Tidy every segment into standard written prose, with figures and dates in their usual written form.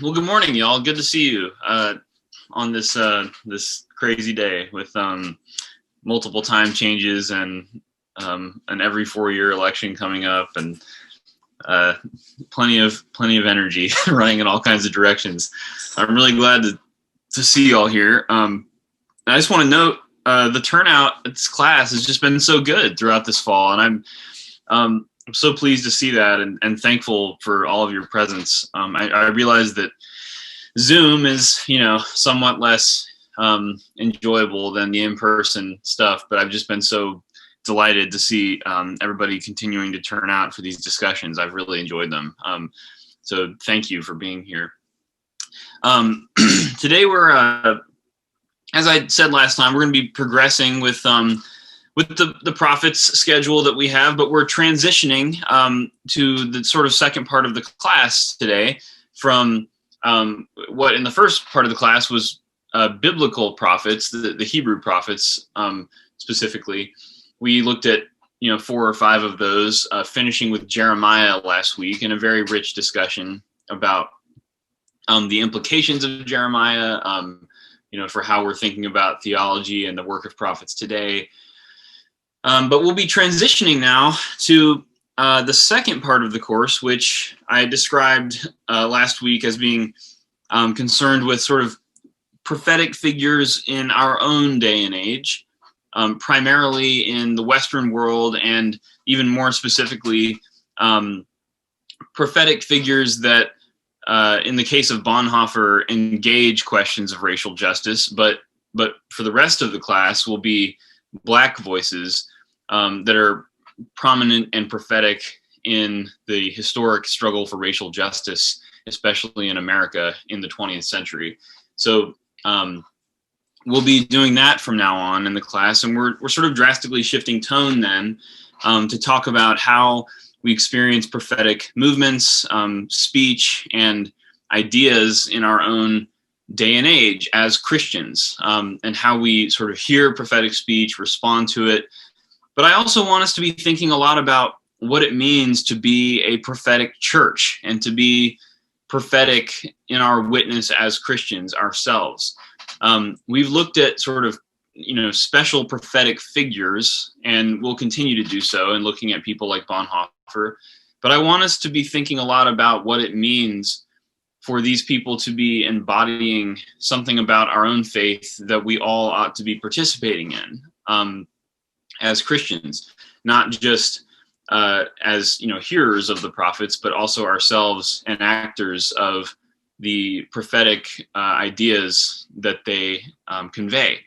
Well, good morning, y'all. Good to see you on this crazy day with multiple time changes and an every 4-year election coming up, and plenty of energy running in all kinds of directions. I'm really glad to see y'all here. I just want to note the turnout at this class has just been so good throughout this fall, and I'm so pleased to see that and thankful for all of your presence. I realize that Zoom is, somewhat less enjoyable than the in-person stuff, but I've just been so delighted to see everybody continuing to turn out for these discussions. I've really enjoyed them. So thank you for being here. Today we're, as I said last time, we're going to be progressing with the prophets schedule that we have, but we're transitioning to the sort of second part of the class today from what in the first part of the class was biblical prophets, the Hebrew prophets specifically. We looked at 4 or 5 of those, finishing with Jeremiah last week, in a very rich discussion about the implications of Jeremiah, for how we're thinking about theology and the work of prophets today. But we'll be transitioning now to the second part of the course, which I described last week as being concerned with sort of prophetic figures in our own day and age, primarily in the Western world, and even more specifically, prophetic figures that, in the case of Bonhoeffer, engage questions of racial justice, but for the rest of the class will be Black voices that are prominent and prophetic in the historic struggle for racial justice, especially in America in the 20th century. So we'll be doing that from now on in the class, and we're sort of drastically shifting tone then to talk about how we experience prophetic movements, speech, and ideas in our own day and age as Christians, and how we sort of hear prophetic speech, respond to it. But I also want us to be thinking a lot about what it means to be a prophetic church and to be prophetic in our witness as Christians ourselves. We've looked at sort of, special prophetic figures, and we'll continue to do so, and looking at people like Bonhoeffer. But I want us to be thinking a lot about what it means for these people to be embodying something about our own faith that we all ought to be participating in. As Christians, not just as hearers of the prophets, but also ourselves and actors of the prophetic ideas that they convey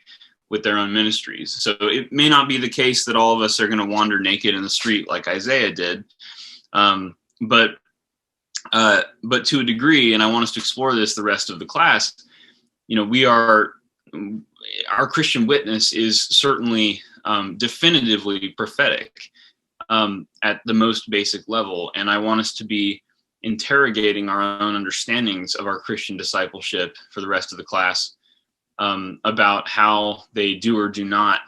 with their own ministries. So it may not be the case that all of us are going to wander naked in the street like Isaiah did, but to a degree, and I want us to explore this the rest of the class, our Christian witness is certainly definitively prophetic at the most basic level. And I want us to be interrogating our own understandings of our Christian discipleship for the rest of the class, about how they do or do not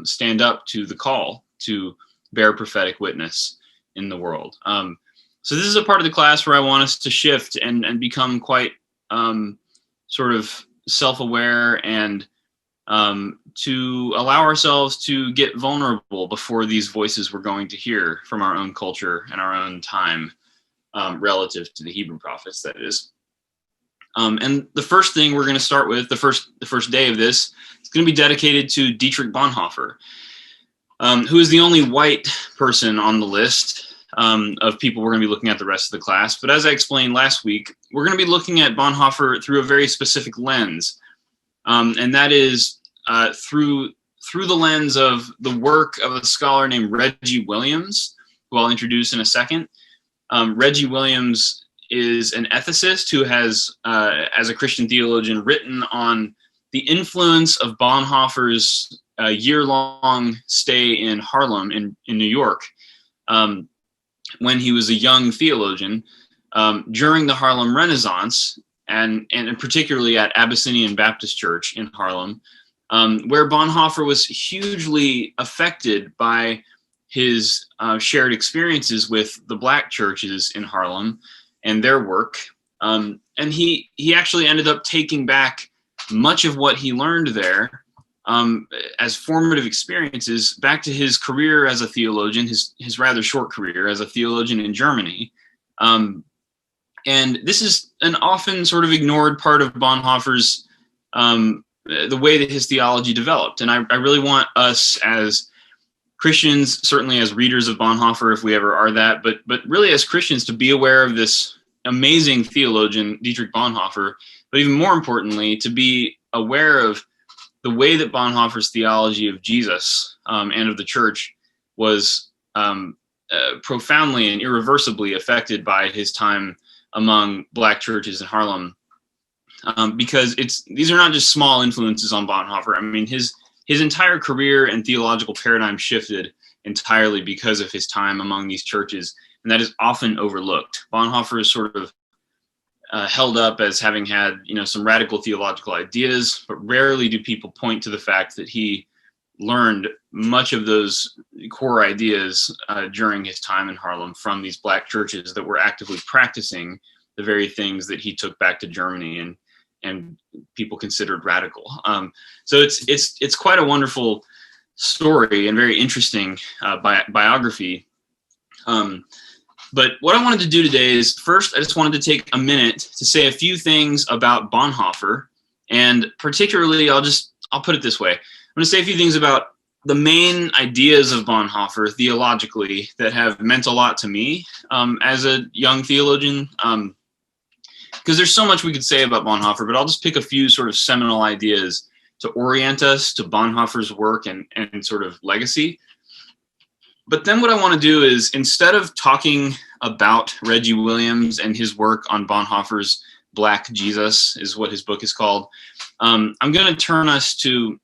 stand up to the call to bear prophetic witness in the world. So this is a part of the class where I want us to shift and become quite sort of self-aware, and to allow ourselves to get vulnerable before these voices we're going to hear from our own culture and our own time, relative to the Hebrew prophets, that is. And the first thing we're going to start with, the first day of this, is going to be dedicated to Dietrich Bonhoeffer, who is the only white person on the list of people we're going to be looking at the rest of the class. But as I explained last week, we're going to be looking at Bonhoeffer through a very specific lens. And that is through the lens of the work of a scholar named Reggie Williams, who I'll introduce in a second. Reggie Williams is an ethicist who has, as a Christian theologian, written on the influence of Bonhoeffer's year-long stay in Harlem in New York, when he was a young theologian, during the Harlem Renaissance, and particularly at Abyssinian Baptist Church in Harlem, where Bonhoeffer was hugely affected by his shared experiences with the Black churches in Harlem and their work, And he actually ended up taking back much of what he learned there as formative experiences back to his career as a theologian, his rather short career as a theologian in Germany. And this is an often sort of ignored part of Bonhoeffer's, the way that his theology developed. And I really want us as Christians, certainly as readers of Bonhoeffer, if we ever are that, but really as Christians, to be aware of this amazing theologian, Dietrich Bonhoeffer, but even more importantly, to be aware of the way that Bonhoeffer's theology of Jesus and of the church was profoundly and irreversibly affected by his time among Black churches in Harlem, because these are not just small influences on Bonhoeffer. I mean, his entire career and theological paradigm shifted entirely because of his time among these churches, and that is often overlooked. Bonhoeffer is sort of held up as having had, some radical theological ideas, but rarely do people point to the fact that he learned much of those core ideas during his time in Harlem from these Black churches that were actively practicing the very things that he took back to Germany and people considered radical. So it's quite a wonderful story and very interesting biography. But what I wanted to do today is, first, I just wanted to take a minute to say a few things about Bonhoeffer, and particularly, I'll put it this way. I'm going to say a few things about the main ideas of Bonhoeffer theologically that have meant a lot to me as a young theologian, because there's so much we could say about Bonhoeffer, but I'll just pick a few sort of seminal ideas to orient us to Bonhoeffer's work and sort of legacy. But then what I want to do is, instead of talking about Reggie Williams and his work on Bonhoeffer's Black Jesus, is what his book is called, I'm going to turn us to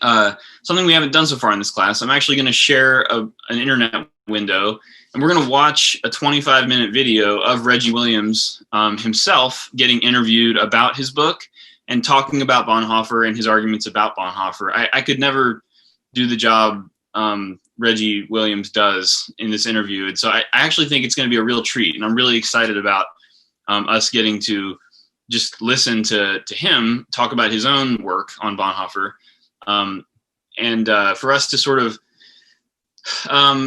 something we haven't done so far in this class. I'm actually going to share an internet window, and we're going to watch a 25-minute video of Reggie Williams himself getting interviewed about his book and talking about Bonhoeffer and his arguments about Bonhoeffer. I could never do the job Reggie Williams does in this interview. And so I actually think it's going to be a real treat. And I'm really excited about us getting to just listen to him talk about his own work on Bonhoeffer. And for us to sort of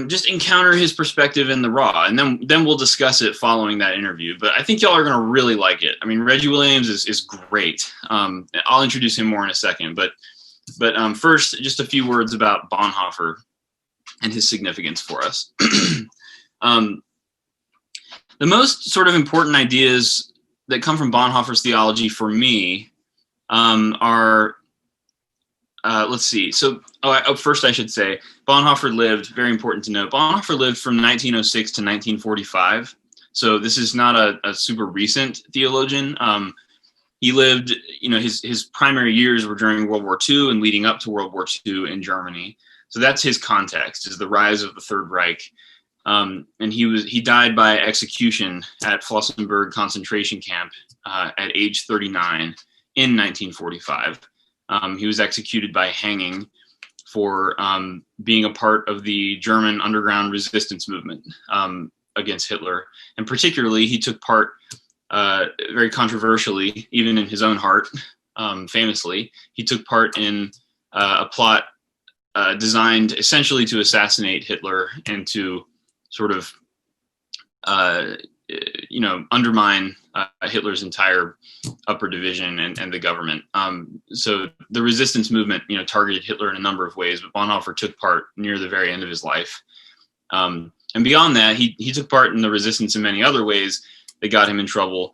just encounter his perspective in the raw. And then we'll discuss it following that interview. But I think y'all are going to really like it. I mean, Reggie Williams is great. I'll introduce him more in a second. But first, just a few words about Bonhoeffer and his significance for us. The most sort of important ideas that come from Bonhoeffer's theology for me are, let's see. So first I should say, Bonhoeffer lived, very important to note, Bonhoeffer lived from 1906 to 1945. So this is not a super recent theologian. He lived, his primary years were during World War II and leading up to World War II in Germany. So that's his context, is the rise of the Third Reich. And he died by execution at Flossenburg concentration camp at age 39 in 1945. He was executed by hanging for being a part of the German underground resistance movement against Hitler. And particularly, he took part, very controversially, even in his own heart, famously, he took part in a plot designed essentially to assassinate Hitler and to sort of, undermine Hitler's entire upper division and the government. So the resistance movement, targeted Hitler in a number of ways, but Bonhoeffer took part near the very end of his life. And beyond that, he took part in the resistance in many other ways that got him in trouble.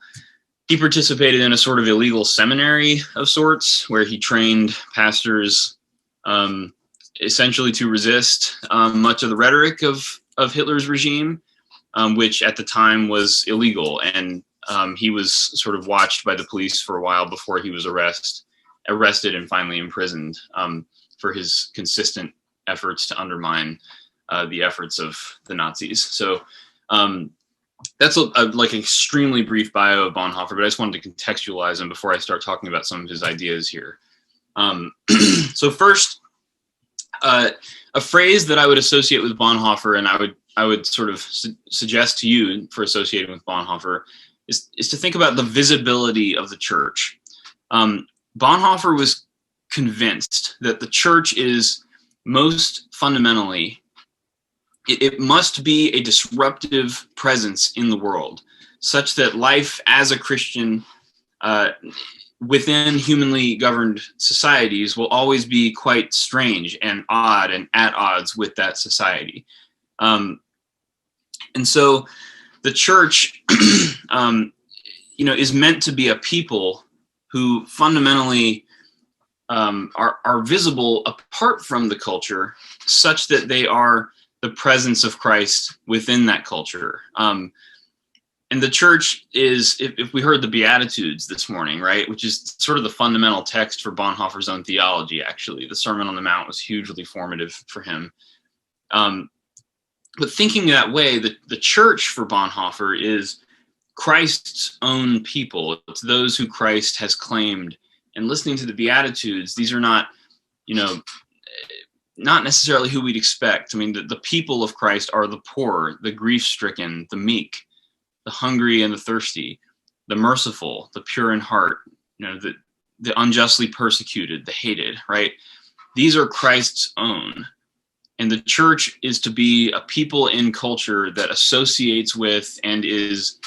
He participated in a sort of illegal seminary of sorts where he trained pastors essentially to resist much of the rhetoric of Hitler's regime, which at the time was illegal. And he was sort of watched by the police for a while before he was arrested and finally imprisoned for his consistent efforts to undermine the efforts of the Nazis. So that's like an extremely brief bio of Bonhoeffer, but I just wanted to contextualize him before I start talking about some of his ideas here. So first, a phrase that I would associate with Bonhoeffer, and I would sort of suggest to you for associating with Bonhoeffer, is to think about the visibility of the church. Bonhoeffer was convinced that the church is most fundamentally, it must be a disruptive presence in the world, such that life as a Christian within humanly governed societies will always be quite strange and odd and at odds with that society. And so the church, is meant to be a people who fundamentally are visible apart from the culture, such that they are the presence of Christ within that culture. And the church is, if we heard the Beatitudes this morning, right, which is sort of the fundamental text for Bonhoeffer's own theology, actually. The Sermon on the Mount was hugely formative for him. But thinking that way, the church for Bonhoeffer is Christ's own people. It's those who Christ has claimed. And listening to the Beatitudes, these are not, not necessarily who we'd expect. I mean, the people of Christ are the poor, the grief-stricken, the meek, the hungry and the thirsty, the merciful, the pure in heart, the unjustly persecuted, the hated, right? These are Christ's own. And the church is to be a people in culture that associates with and is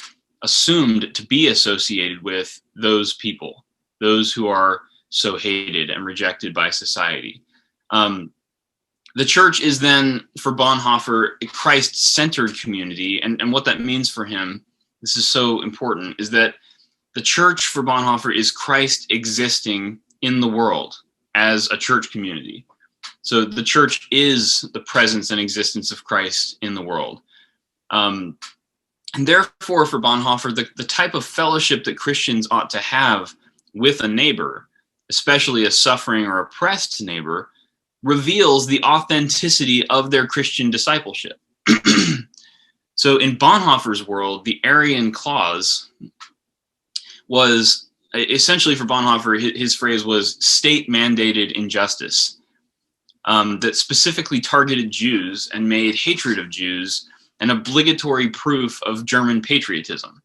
assumed to be associated with those people, those who are so hated and rejected by society. The church is then, for Bonhoeffer, a Christ-centered community. And what that means for him, this is so important, is that the church for Bonhoeffer is Christ existing in the world as a church community. So the church is the presence and existence of Christ in the world. And therefore, for Bonhoeffer, the type of fellowship that Christians ought to have with a neighbor, especially a suffering or oppressed neighbor, reveals the authenticity of their Christian discipleship. So in Bonhoeffer's world, the Aryan clause was essentially, for Bonhoeffer, his phrase was state-mandated injustice that specifically targeted Jews and made hatred of Jews an obligatory proof of German patriotism.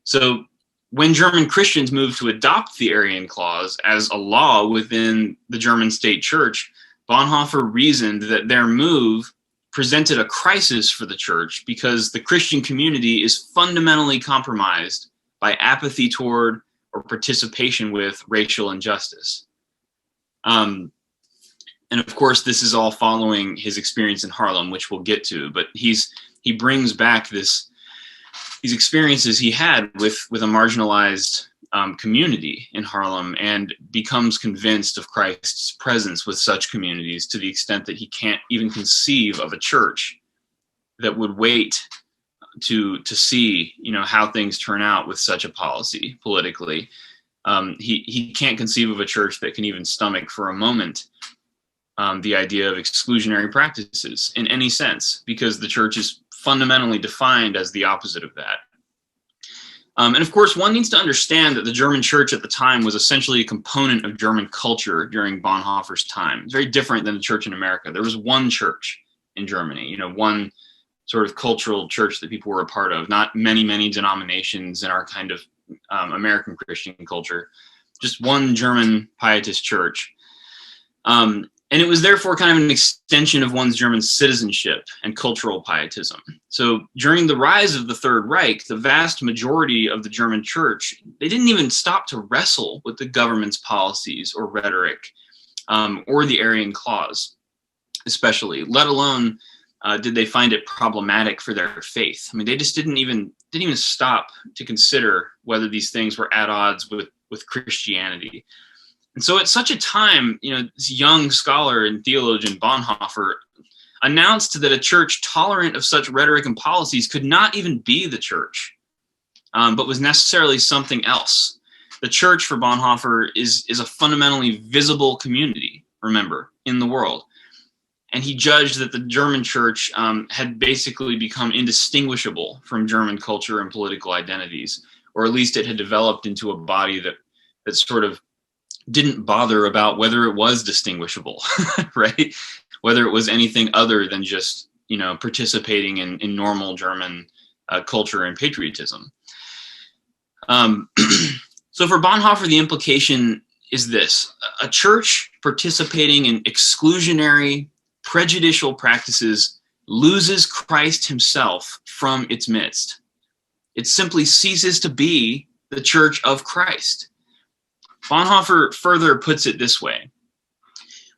So when German Christians moved to adopt the Aryan clause as a law within the German state church, Bonhoeffer reasoned that their move presented a crisis for the church because the Christian community is fundamentally compromised by apathy toward or participation with racial injustice. And of course, this is all following his experience in Harlem, which we'll get to, but he brings back these experiences he had with a marginalized community in Harlem and becomes convinced of Christ's presence with such communities to the extent that he can't even conceive of a church that would wait to see, how things turn out with such a policy politically. He can't conceive of a church that can even stomach for a moment the idea of exclusionary practices in any sense, because the church is fundamentally defined as the opposite of that. And of course, one needs to understand that the German church at the time was essentially a component of German culture during Bonhoeffer's time. It's very different than the church in America. There was one church in Germany, one sort of cultural church that people were a part of, not many, many denominations in our kind of American Christian culture, just one German pietist church. And it was therefore kind of an extension of one's German citizenship and cultural pietism. So during the rise of the Third Reich, the vast majority of the German church, they didn't even stop to wrestle with the government's policies or rhetoric or the Aryan clause, especially, let alone did they find it problematic for their faith. I mean, they just didn't even stop to consider whether these things were at odds with Christianity. And so at such a time, this young scholar and theologian Bonhoeffer announced that a church tolerant of such rhetoric and policies could not even be the church, but was necessarily something else. The church for Bonhoeffer is a fundamentally visible community, remember, in the world. And he judged that the German church had basically become indistinguishable from German culture and political identities, or at least it had developed into a body that sort of didn't bother about whether it was distinguishable, right? Whether it was anything other than just, participating in normal German culture and patriotism. Um, so for Bonhoeffer, the implication is this: a church participating in exclusionary, prejudicial practices loses Christ himself from its midst. It simply ceases to be the church of Christ. Bonhoeffer further puts it this way: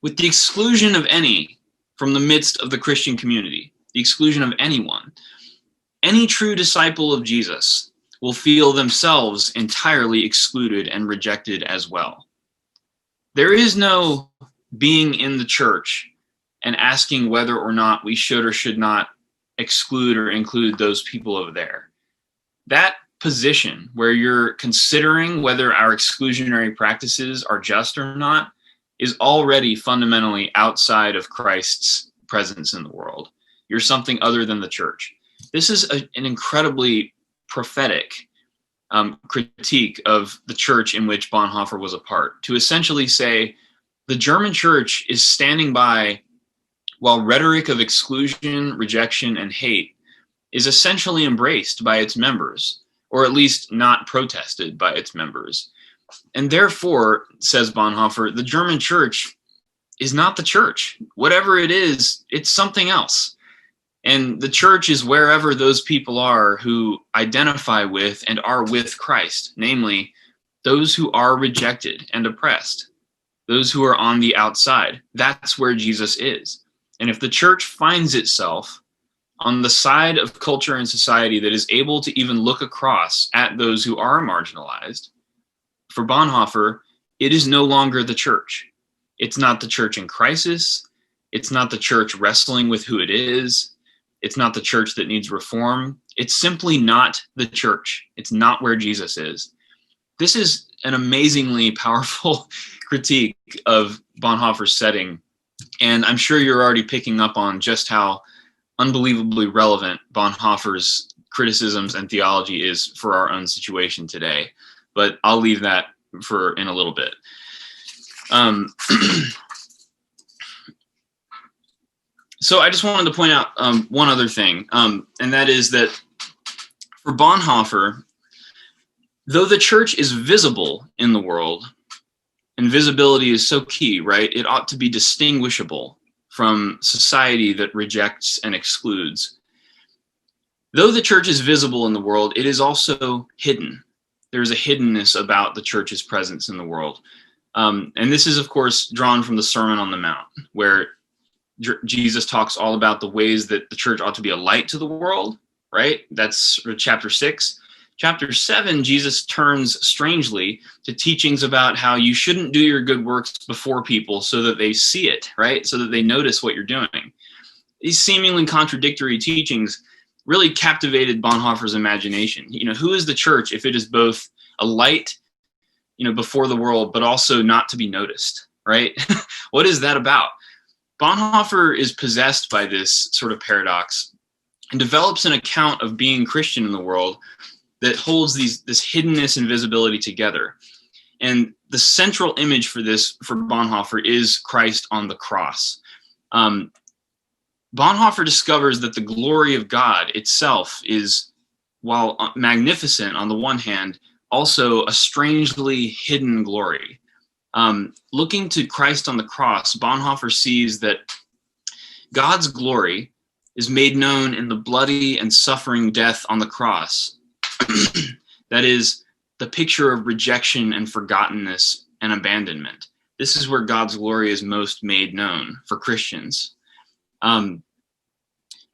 with the exclusion of any from the midst of the Christian community, the exclusion of anyone, any true disciple of Jesus will feel themselves entirely excluded and rejected as well. There is no being in the church and asking whether or not we should or should not exclude or include those people over there. That position where you're considering whether our exclusionary practices are just or not is already fundamentally outside of Christ's presence in the world. You're something other than the church. This is an incredibly prophetic critique of the church in which Bonhoeffer was a part, to essentially say the German church is standing by while rhetoric of exclusion, rejection, and hate is essentially embraced by its members, or at least not protested by its members. And therefore, says Bonhoeffer, the German church is not the church. Whatever it is, it's something else. And the church is wherever those people are who identify with and are with Christ, namely those who are rejected and oppressed, those who are on the outside. That's where Jesus is. And if the church finds itself on the side of culture and society that is able to even look across at those who are marginalized, for Bonhoeffer, it is no longer the church. It's not the church in crisis. It's not the church wrestling with who it is. It's not the church that needs reform. It's simply not the church. It's not where Jesus is. This is an amazingly powerful critique of Bonhoeffer's setting. And I'm sure you're already picking up on just how unbelievably relevant Bonhoeffer's criticisms and theology is for our own situation today. But I'll leave that for in a little bit. So I just wanted to point out one other thing, and that is that for Bonhoeffer, though the church is visible in the world, and visibility is so key, right? It ought to be distinguishable from society that rejects and excludes. Though the church is visible in the world, it is also hidden. There's a hiddenness about the church's presence in the world. And this is, of course, drawn from the Sermon on the Mount, where Jesus talks all about the ways that the church ought to be a light to the world, right? That's chapter 6. Chapter 7, Jesus turns strangely to teachings about how you shouldn't do your good works before people so that they see it, right? So that they notice what you're doing. These seemingly contradictory teachings really captivated Bonhoeffer's imagination. You know, who is the church if it is both a light, before the world, but also not to be noticed, right? What is that about? Bonhoeffer is possessed by this sort of paradox and develops an account of being Christian in the world that holds this hiddenness and visibility together. And the central image for this, for Bonhoeffer, is Christ on the cross. Bonhoeffer discovers that the glory of God itself is, while magnificent on the one hand, also a strangely hidden glory. Looking to Christ on the cross, Bonhoeffer sees that God's glory is made known in the bloody and suffering death on the cross. That is the picture of rejection and forgottenness and abandonment. This is where God's glory is most made known for Christians. And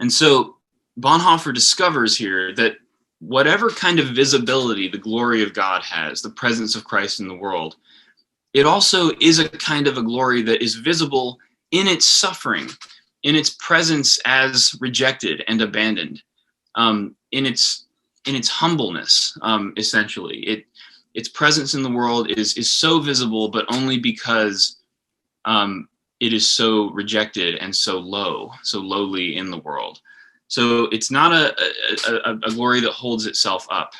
so Bonhoeffer discovers here that whatever kind of visibility the glory of God has, the presence of Christ in the world, it also is a kind of a glory that is visible in its suffering, in its presence as rejected and abandoned, in its humbleness, essentially. Its presence in the world is so visible, but only because it is so rejected and so lowly in the world. So it's not a glory that holds itself up.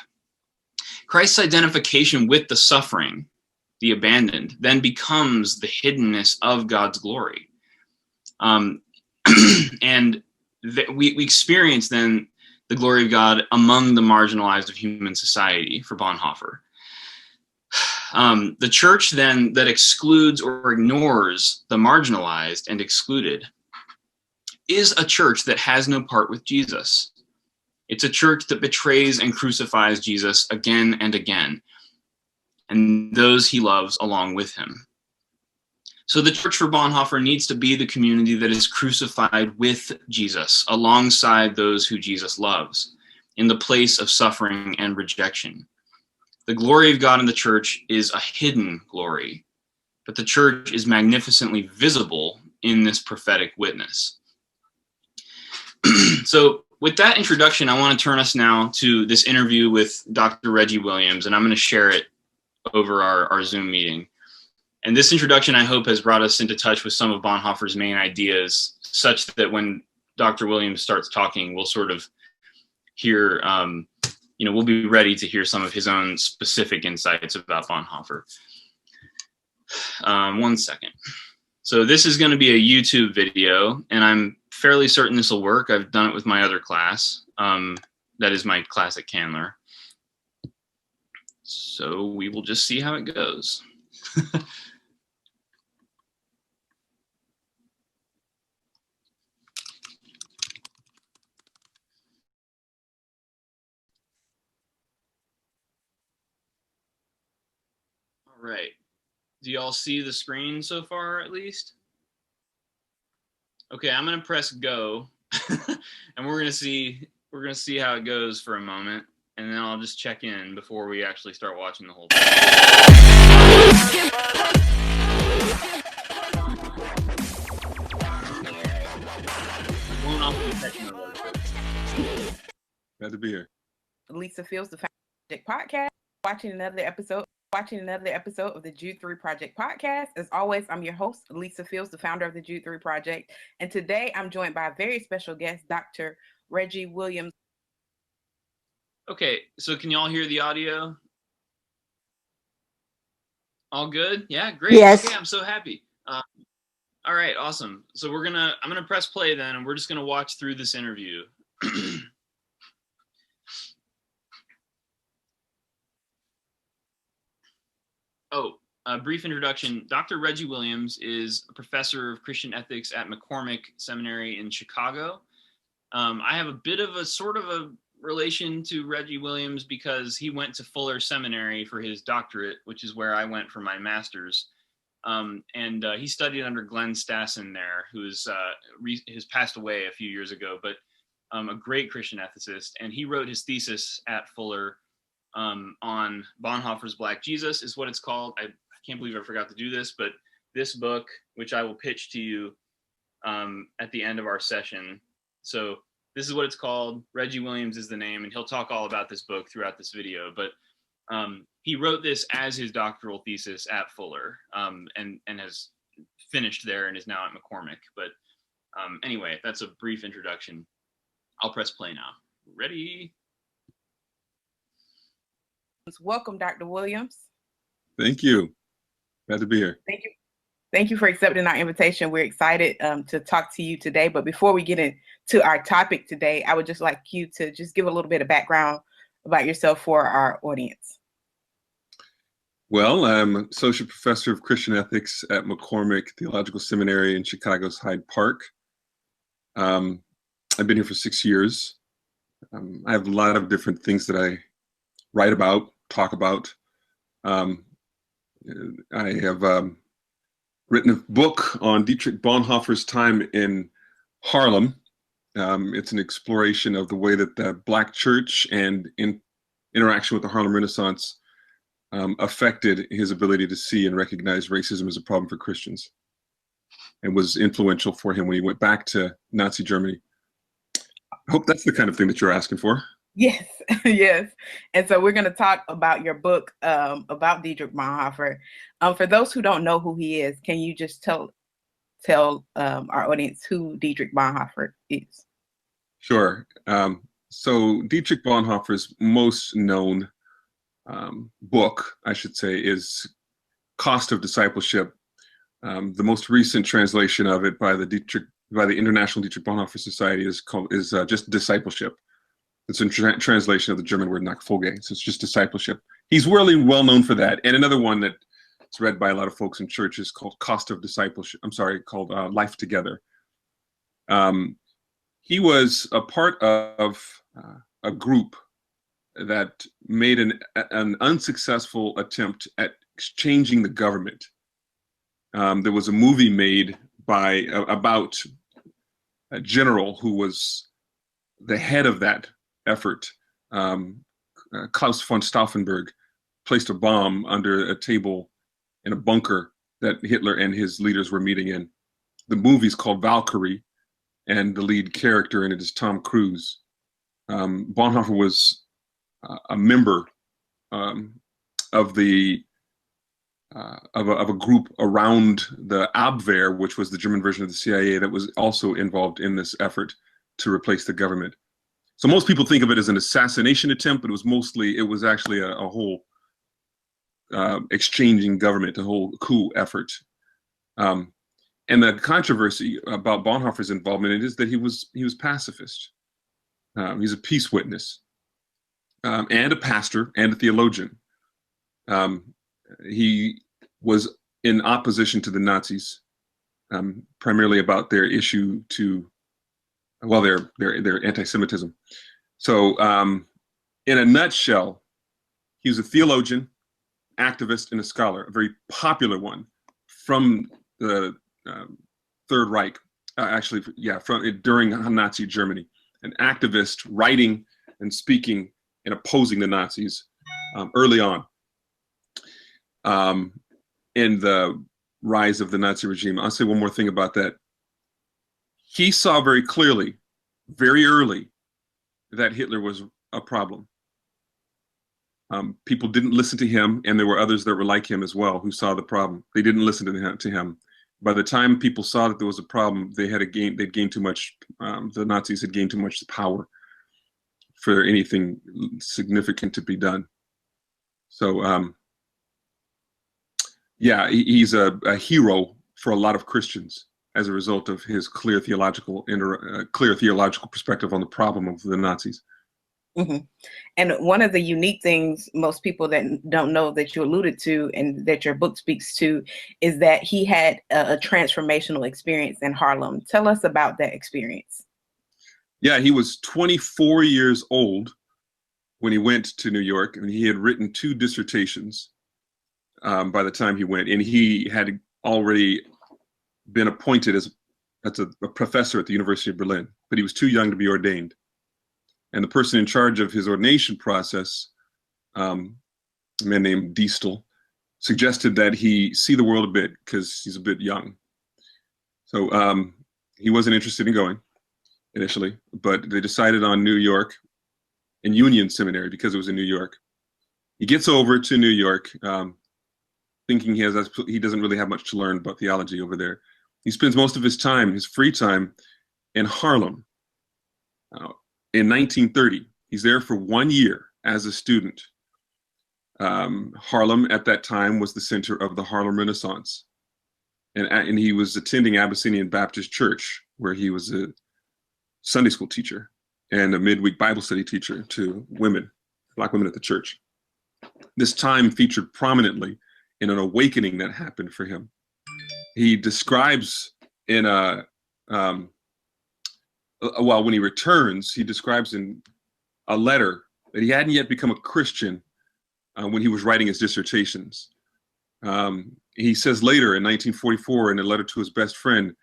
Christ's identification with the suffering, the abandoned, then becomes the hiddenness of God's glory. And we experience then the glory of God among the marginalized of human society for Bonhoeffer. The church then that excludes or ignores the marginalized and excluded is a church that has no part with Jesus. It's a church that betrays and crucifies Jesus again and again, and those he loves along with him. So the church for Bonhoeffer needs to be the community that is crucified with Jesus, alongside those who Jesus loves, in the place of suffering and rejection. The glory of God in the church is a hidden glory, but the church is magnificently visible in this prophetic witness. So with that introduction, I want to turn us now to this interview with Dr. Reggie Williams, and I'm going to share it over our Zoom meeting. And this introduction, I hope, has brought us into touch with some of Bonhoeffer's main ideas, such that when Dr. Williams starts talking, we'll sort of hear, we'll be ready to hear some of his own specific insights about Bonhoeffer. 1 second. So this is going to be a YouTube video, and I'm fairly certain this will work. I've done it with my other class. That is my class at Candler. So we will just see how it goes. All right. Do y'all see the screen so far, at least? Okay, I'm gonna press go, and we're gonna see how it goes for a moment, and then I'll just check in before we actually start watching the whole thing. Glad to be here. Lisa Fields, the Project Podcast, watching another episode of the Jude 3 Project Podcast. As always, I'm your host, Lisa Fields, the founder of the Jude 3 Project. And today I'm joined by a very special guest, Dr. Reggie Williams. Okay, so can y'all hear the audio? All good? Yeah, great. Yes. Okay, I'm so happy. All right, awesome. So I'm gonna press play then, and we're just gonna watch through this interview. A brief introduction. Dr. Reggie Williams is a professor of Christian ethics at McCormick Seminary in Chicago. I have a bit of a sort of a relation to Reggie Williams because he went to Fuller Seminary for his doctorate, which is where I went for my master's. He studied under Glenn Stassen there, who has passed away a few years ago, but a great Christian ethicist. And he wrote his thesis at Fuller on Bonhoeffer's Black Jesus, is what it's called. I can't believe I forgot to do this, but this book, which I will pitch to you at the end of our session. So this is what it's called. Reggie Williams is the name, and he'll talk all about this book throughout this video. But he wrote this as his doctoral thesis at Fuller, and has finished there and is now at McCormick. But anyway, that's a brief introduction. I'll press play now. Ready? Welcome, Dr. Williams. Thank you. Glad to be here. Thank you. Thank you for accepting our invitation. We're excited to talk to you today. But before we get into our topic today, I would just like you to just give a little bit of background about yourself for our audience. Well, I'm associate professor of Christian ethics at McCormick Theological Seminary in Chicago's Hyde Park. I've been here for 6 years. I have a lot of different things that I write about, talk about. I have written a book on Dietrich Bonhoeffer's time in Harlem. It's an exploration of the way that the Black church and in interaction with the Harlem Renaissance affected his ability to see and recognize racism as a problem for Christians, and was influential for him when he went back to Nazi Germany. I hope that's the kind of thing that you're asking for. Yes, yes. And so we're going to talk about your book about Dietrich Bonhoeffer. For those who don't know who he is, can you just tell our audience who Dietrich Bonhoeffer is? Sure. So Dietrich Bonhoeffer's most known book, I should say, is Cost of Discipleship. The most recent translation of it by the International Dietrich Bonhoeffer Society is just Discipleship. It's a translation of the German word Nachfolge, so it's just discipleship. He's really well known for that. And another one that it's read by a lot of folks in church is called Cost of Discipleship. called Life Together. He was a part of a group that made an unsuccessful attempt at changing the government. There was a movie made about a general who was the head of that effort. Klaus von Stauffenberg placed a bomb under a table in a bunker that Hitler and his leaders were meeting in. The movie's called Valkyrie, and the lead character in it is Tom Cruise. Bonhoeffer was a member of the of a group around the Abwehr, which was the German version of the CIA, that was also involved in this effort to replace the government. So most people think of it as an assassination attempt, but it was actually a whole exchanging government, a whole coup effort. And the controversy about Bonhoeffer's involvement in it is that he was pacifist. He's a peace witness, and a pastor and a theologian. He was in opposition to the Nazis, primarily about their issue to, well, their anti-Semitism. So, in a nutshell, he was a theologian, activist, and a scholar, a very popular one from the Third Reich, during Nazi Germany, an activist writing and speaking and opposing the Nazis early on in the rise of the Nazi regime. I'll say one more thing about that. He saw very clearly, very early, that Hitler was a problem. People didn't listen to him, and there were others that were like him as well who saw the problem. They didn't listen to him. By the time people saw that there was a problem, they'd gained too much. The Nazis had gained too much power for anything significant to be done. So, yeah, he's a hero for a lot of Christians as a result of his clear theological perspective on the problem of the Nazis. Mm-hmm. And one of the unique things most people that don't know that you alluded to and that your book speaks to is that he had a transformational experience in Harlem. Tell us about that experience. Yeah, he was 24 years old when he went to New York, and he had written 2 dissertations by the time he went, and he had already been appointed as a professor at the University of Berlin, but he was too young to be ordained. And the person in charge of his ordination process, a man named Diestel, suggested that he see the world a bit because he's a bit young. So he wasn't interested in going initially, but they decided on New York and Union Seminary because it was in New York. He gets over to New York thinking he doesn't really have much to learn about theology over there. He spends most of his time, his free time, in Harlem. In 1930, he's there for 1 year as a student. Harlem at that time was the center of the Harlem Renaissance. And he was attending Abyssinian Baptist Church, where he was a Sunday school teacher and a midweek Bible study teacher to women, Black women at the church. This time featured prominently in an awakening that happened for him. He describes in when he returns, he describes in a letter that he hadn't yet become a Christian when he was writing his dissertations. He says later in 1944 in a letter to his best friend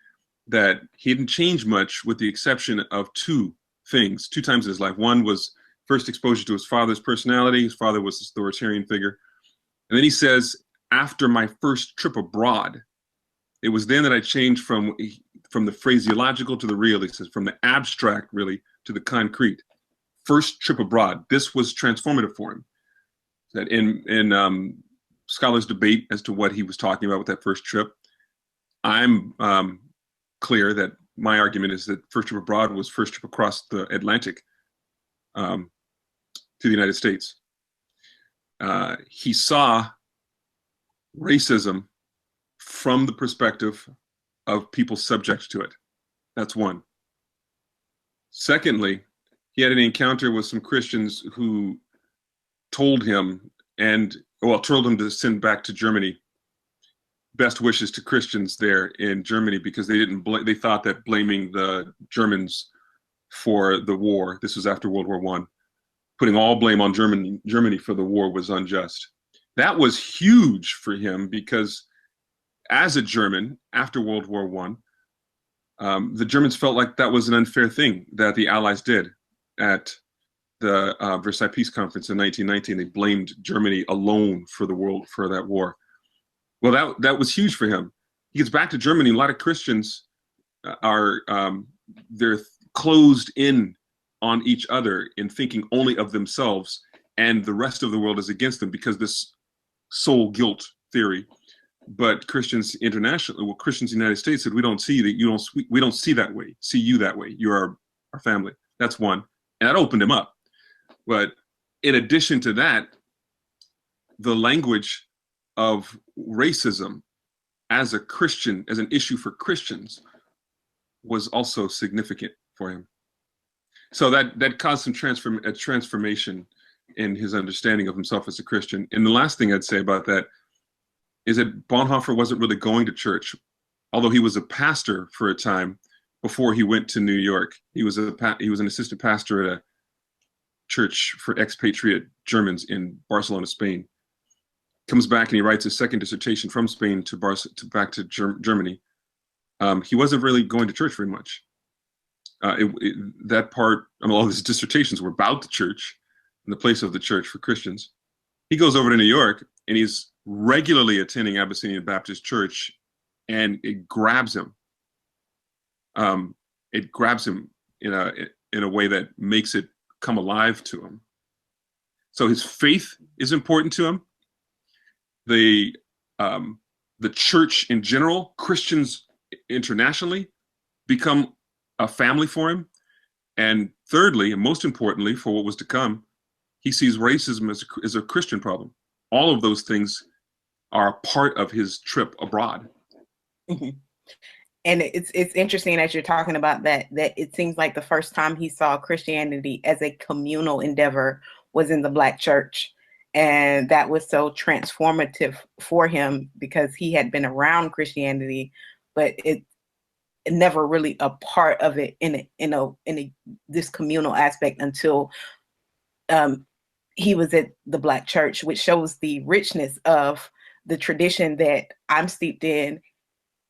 that he didn't change much with the exception of 2 things, 2 times in his life. One was first exposure to his father's personality. His father was an authoritarian figure. And then he says, after my first trip abroad, it was then that I changed from the phraseological to the real. He says, from the abstract, really, to the concrete. First trip abroad. This was transformative for him. That in scholars debate as to what he was talking about with that first trip. I'm clear that my argument is that first trip abroad was first trip across the Atlantic to the United States. He saw racism from the perspective of people subject to it. That's one. Secondly, he had an encounter with some Christians who told him to send back to Germany. Best wishes to Christians there in Germany, because they thought that blaming the Germans for the war, this was after World War I, putting all blame on Germany for the war was unjust. That was huge for him, because as a German after World War I, the Germans felt like that was an unfair thing that the Allies did at the Versailles Peace Conference in 1919. They blamed Germany alone for that war. Well, that was huge for him. He gets back to Germany. A lot of Christians they're closed in on each other in thinking only of themselves, and the rest of the world is against them because this soul guilt theory. But Christians internationally, Christians in the United States said, we don't see that, we don't see that way, see you that way. You're our family. That's one. And that opened him up. But in addition to that, the language of racism as a Christian, as an issue for Christians, was also significant for him. So that caused some transformation in his understanding of himself as a Christian. And the last thing I'd say about that is that Bonhoeffer wasn't really going to church, although he was a pastor for a time before he went to New York. He was an assistant pastor at a church for expatriate Germans in Barcelona, Spain. Comes back and he writes his second dissertation from Spain back to Germany. He wasn't really going to church very much. That part, all his dissertations were about the church and the place of the church for Christians. He goes over to New York and he's regularly attending Abyssinian Baptist Church, and it grabs him. It grabs him in a way that makes it come alive to him. So his faith is important to him. The church in general, Christians internationally, become a family for him. And thirdly, and most importantly for what was to come, he sees racism as a Christian problem. All of those things are part of his trip abroad. Mm-hmm. And it's interesting that you're talking about that it seems like the first time he saw Christianity as a communal endeavor was in the Black church. And that was so transformative for him because he had been around Christianity, but it never really a part of it in this communal aspect until he was at the Black church, which shows the richness of the tradition that I'm steeped in,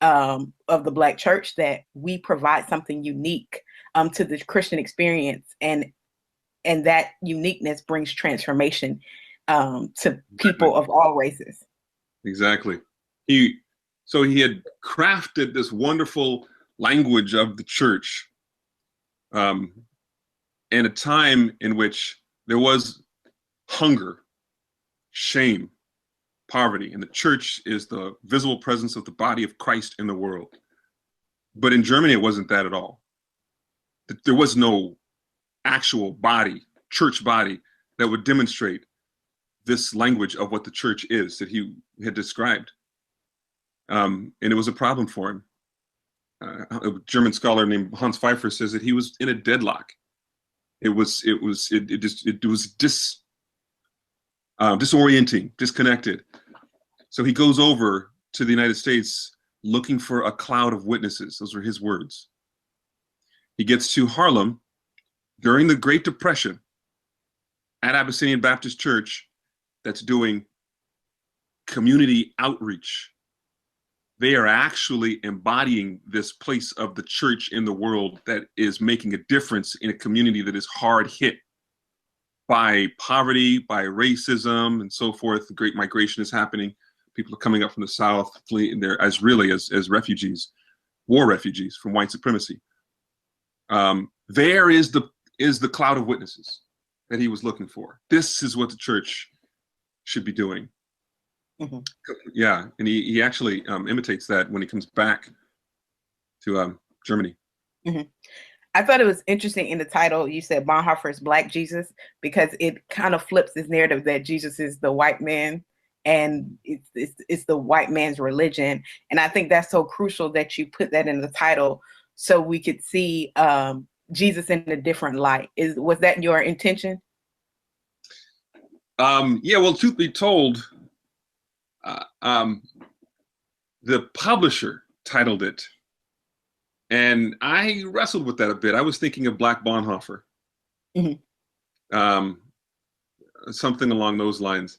of the Black church, that we provide something unique to the Christian experience, and that uniqueness brings transformation to people of all races. Exactly. He had crafted this wonderful language of the church in a time in which there was hunger, shame, poverty, and the church is the visible presence of the body of Christ in the world. But in Germany, it wasn't that at all. There was no actual body, church body, that would demonstrate this language of what the church is that he had described. And it was a problem for him. A German scholar named Hans Pfeiffer says that he was in a deadlock. It was disorienting, disconnected. So he goes over to the United States looking for a cloud of witnesses. Those were his words. He gets to Harlem during the Great Depression at Abyssinian Baptist Church that's doing community outreach. They are actually embodying this place of the church in the world that is making a difference in a community that is hard hit by poverty, by racism, and so forth. The Great Migration is happening. People are coming up from the South, fleeing there as refugees, war refugees from white supremacy. There is the cloud of witnesses that he was looking for. This is what the church should be doing. Mm-hmm. Yeah, and he actually imitates that when he comes back to Germany. Mm-hmm. I thought it was interesting in the title, you said Bonhoeffer's Black Jesus, because it kind of flips this narrative that Jesus is the white man and it's the white man's religion. And I think that's so crucial that you put that in the title so we could see Jesus in a different light. Was that your intention? Yeah, well, truth be told, the publisher titled it, and I wrestled with that a bit. I was thinking of Black Bonhoeffer, something along those lines.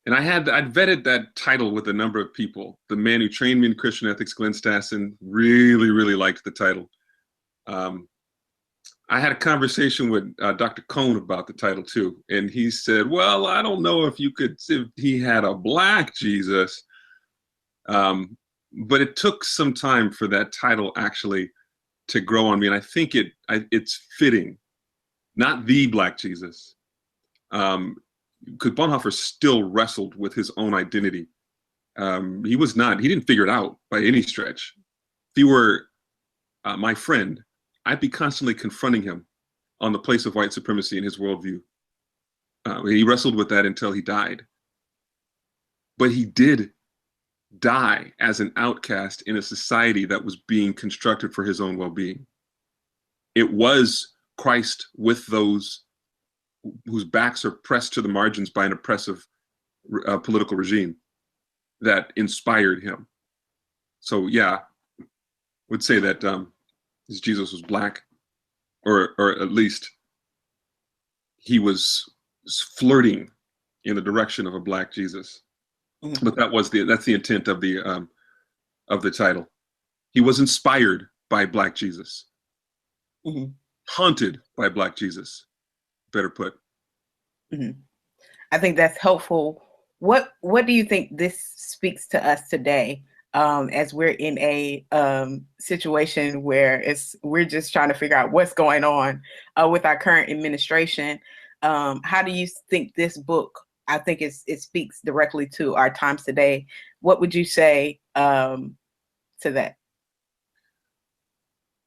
And I'd vetted that title with a number of people. The man who trained me in Christian ethics, Glenn Stassen, really, really liked the title. I had a conversation with Dr. Cohn about the title too, and he said, "Well, I don't know if he had a black Jesus." But it took some time for that title actually to grow on me, and I think it's fitting, not the Black Jesus, because Bonhoeffer still wrestled with his own identity. He didn't figure it out by any stretch. If he were my friend, I'd be constantly confronting him on the place of white supremacy in his worldview. He wrestled with that until he died. But he did die as an outcast in a society that was being constructed for his own well-being. It was Christ with those whose backs are pressed to the margins by an oppressive political regime that inspired him. So yeah, I would say that his Jesus was black, or at least he was flirting in the direction of a black Jesus. But that's the intent of the title. He was inspired by Black Jesus, haunted by Black Jesus. Better put. I think that's helpful. What do you think this speaks to us today, as we're in a situation where we're just trying to figure out what's going on with our current administration? How do you think this book? I think it speaks directly to our times today. What would you say to that?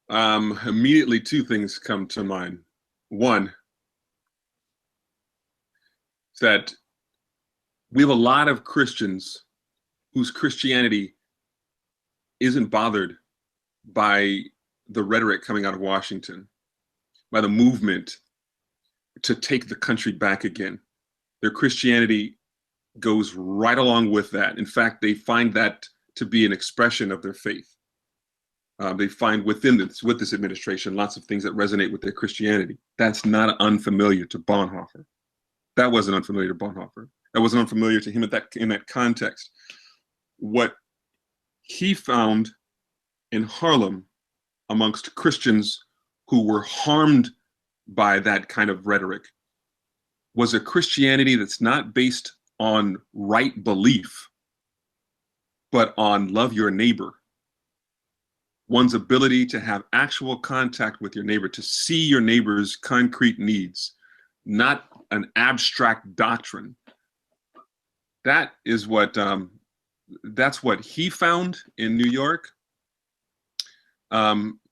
Immediately, two things come to mind. One, that we have a lot of Christians whose Christianity isn't bothered by the rhetoric coming out of Washington, by the movement to take the country back again. Their Christianity goes right along with that. In fact, they find that to be an expression of their faith. They find with this administration lots of things that resonate with their Christianity. That's not unfamiliar to Bonhoeffer. That wasn't unfamiliar to Bonhoeffer. That wasn't unfamiliar to him in that context. What he found in Harlem amongst Christians who were harmed by that kind of rhetoric was a Christianity that's not based on right belief, but on love your neighbor. One's ability to have actual contact with your neighbor, to see your neighbor's concrete needs, not an abstract doctrine. That is that's what he found in New York.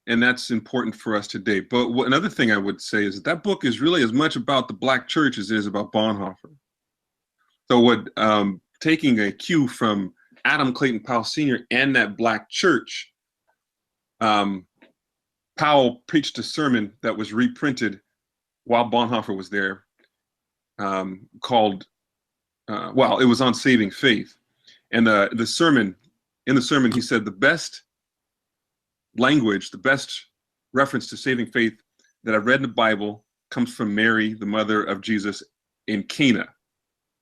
And that's important for us today. But another thing I would say is that book is really as much about the Black church as it is about Bonhoeffer. So taking a cue from Adam Clayton Powell Sr. and that Black church, Powell preached a sermon that was reprinted while Bonhoeffer was there, called, it was on saving faith. And in the sermon, he said the best language, the best reference to saving faith that I've read in the Bible comes from Mary, the mother of Jesus, in Cana,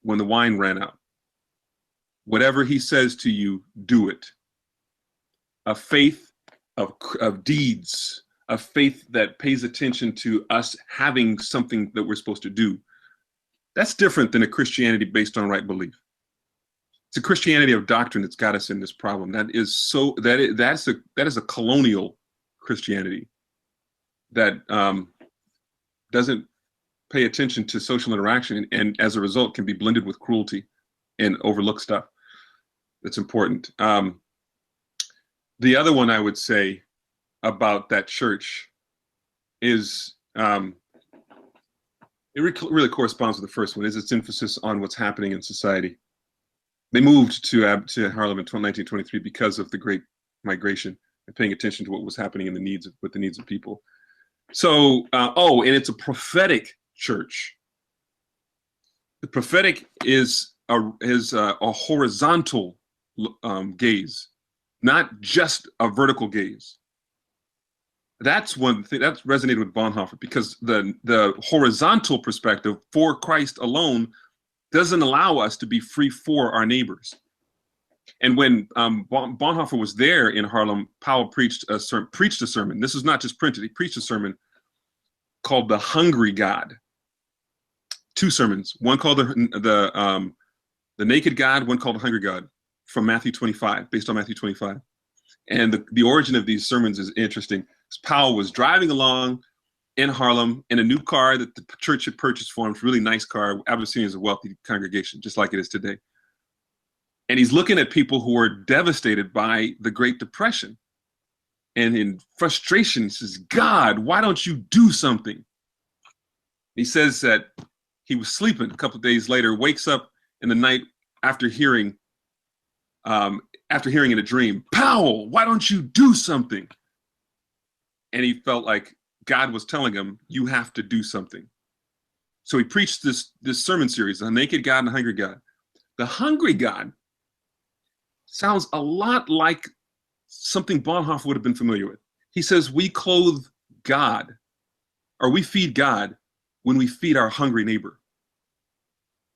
when the wine ran out. Whatever he says to you, do it. A faith of deeds, a faith that pays attention to us having something that we're supposed to do. That's different than a Christianity based on right belief. It's a Christianity of doctrine that's got us in this problem. That is a colonial Christianity that doesn't pay attention to social interaction, and as a result can be blended with cruelty and overlook stuff that's important. The other one I would say about that church is it really corresponds with the first one, is its emphasis on what's happening in society. They moved to Harlem in 1923 because of the Great Migration and paying attention to what was happening with the needs of people. So, and it's a prophetic church. The prophetic is a horizontal gaze, not just a vertical gaze. That's one thing that resonated with Bonhoeffer, because the horizontal perspective for Christ alone doesn't allow us to be free for our neighbors. And when Bonhoeffer was there in Harlem, Powell preached a sermon. This is not just printed. He preached a sermon called "The Hungry God." Two sermons. One called the Naked God. One called "The Hungry God," from Matthew 25, based on Matthew 25. And the origin of these sermons is interesting. Powell was driving along in Harlem in a new car that the church had purchased for him. It's a really nice car. Abyssinia is a wealthy congregation, just like it is today. And he's looking at people who are devastated by the Great Depression. And in frustration, he says, "God, why don't you do something?" He says that he was sleeping a couple of days later, wakes up in the night after hearing in a dream, "Powell, why don't you do something?" And he felt like God was telling him, "You have to do something." So he preached this sermon series, "The Naked God and the Hungry God." The hungry God sounds a lot like something Bonhoeffer would have been familiar with. He says we clothe God, or we feed God when we feed our hungry neighbor.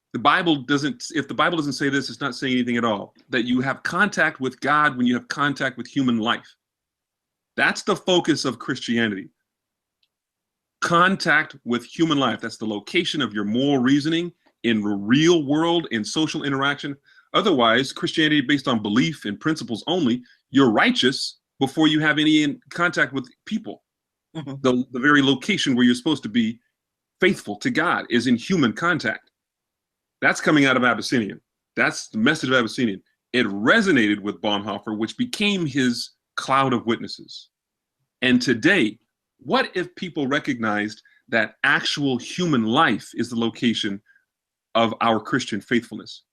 If the Bible doesn't say this, it's not saying anything at all. That you have contact with God when you have contact with human life. That's the focus of Christianity. Contact with human life. That's the location of your moral reasoning in the real world, in social interaction. Otherwise, Christianity based on belief and principles only, you're righteous before you have any contact with people. Mm-hmm. The very location where you're supposed to be faithful to God is in human contact. That's coming out of Abyssinian. That's the message of Abyssinian. It resonated with Bonhoeffer, which became his cloud of witnesses. And today, what if people recognized that actual human life is the location of our Christian faithfulness?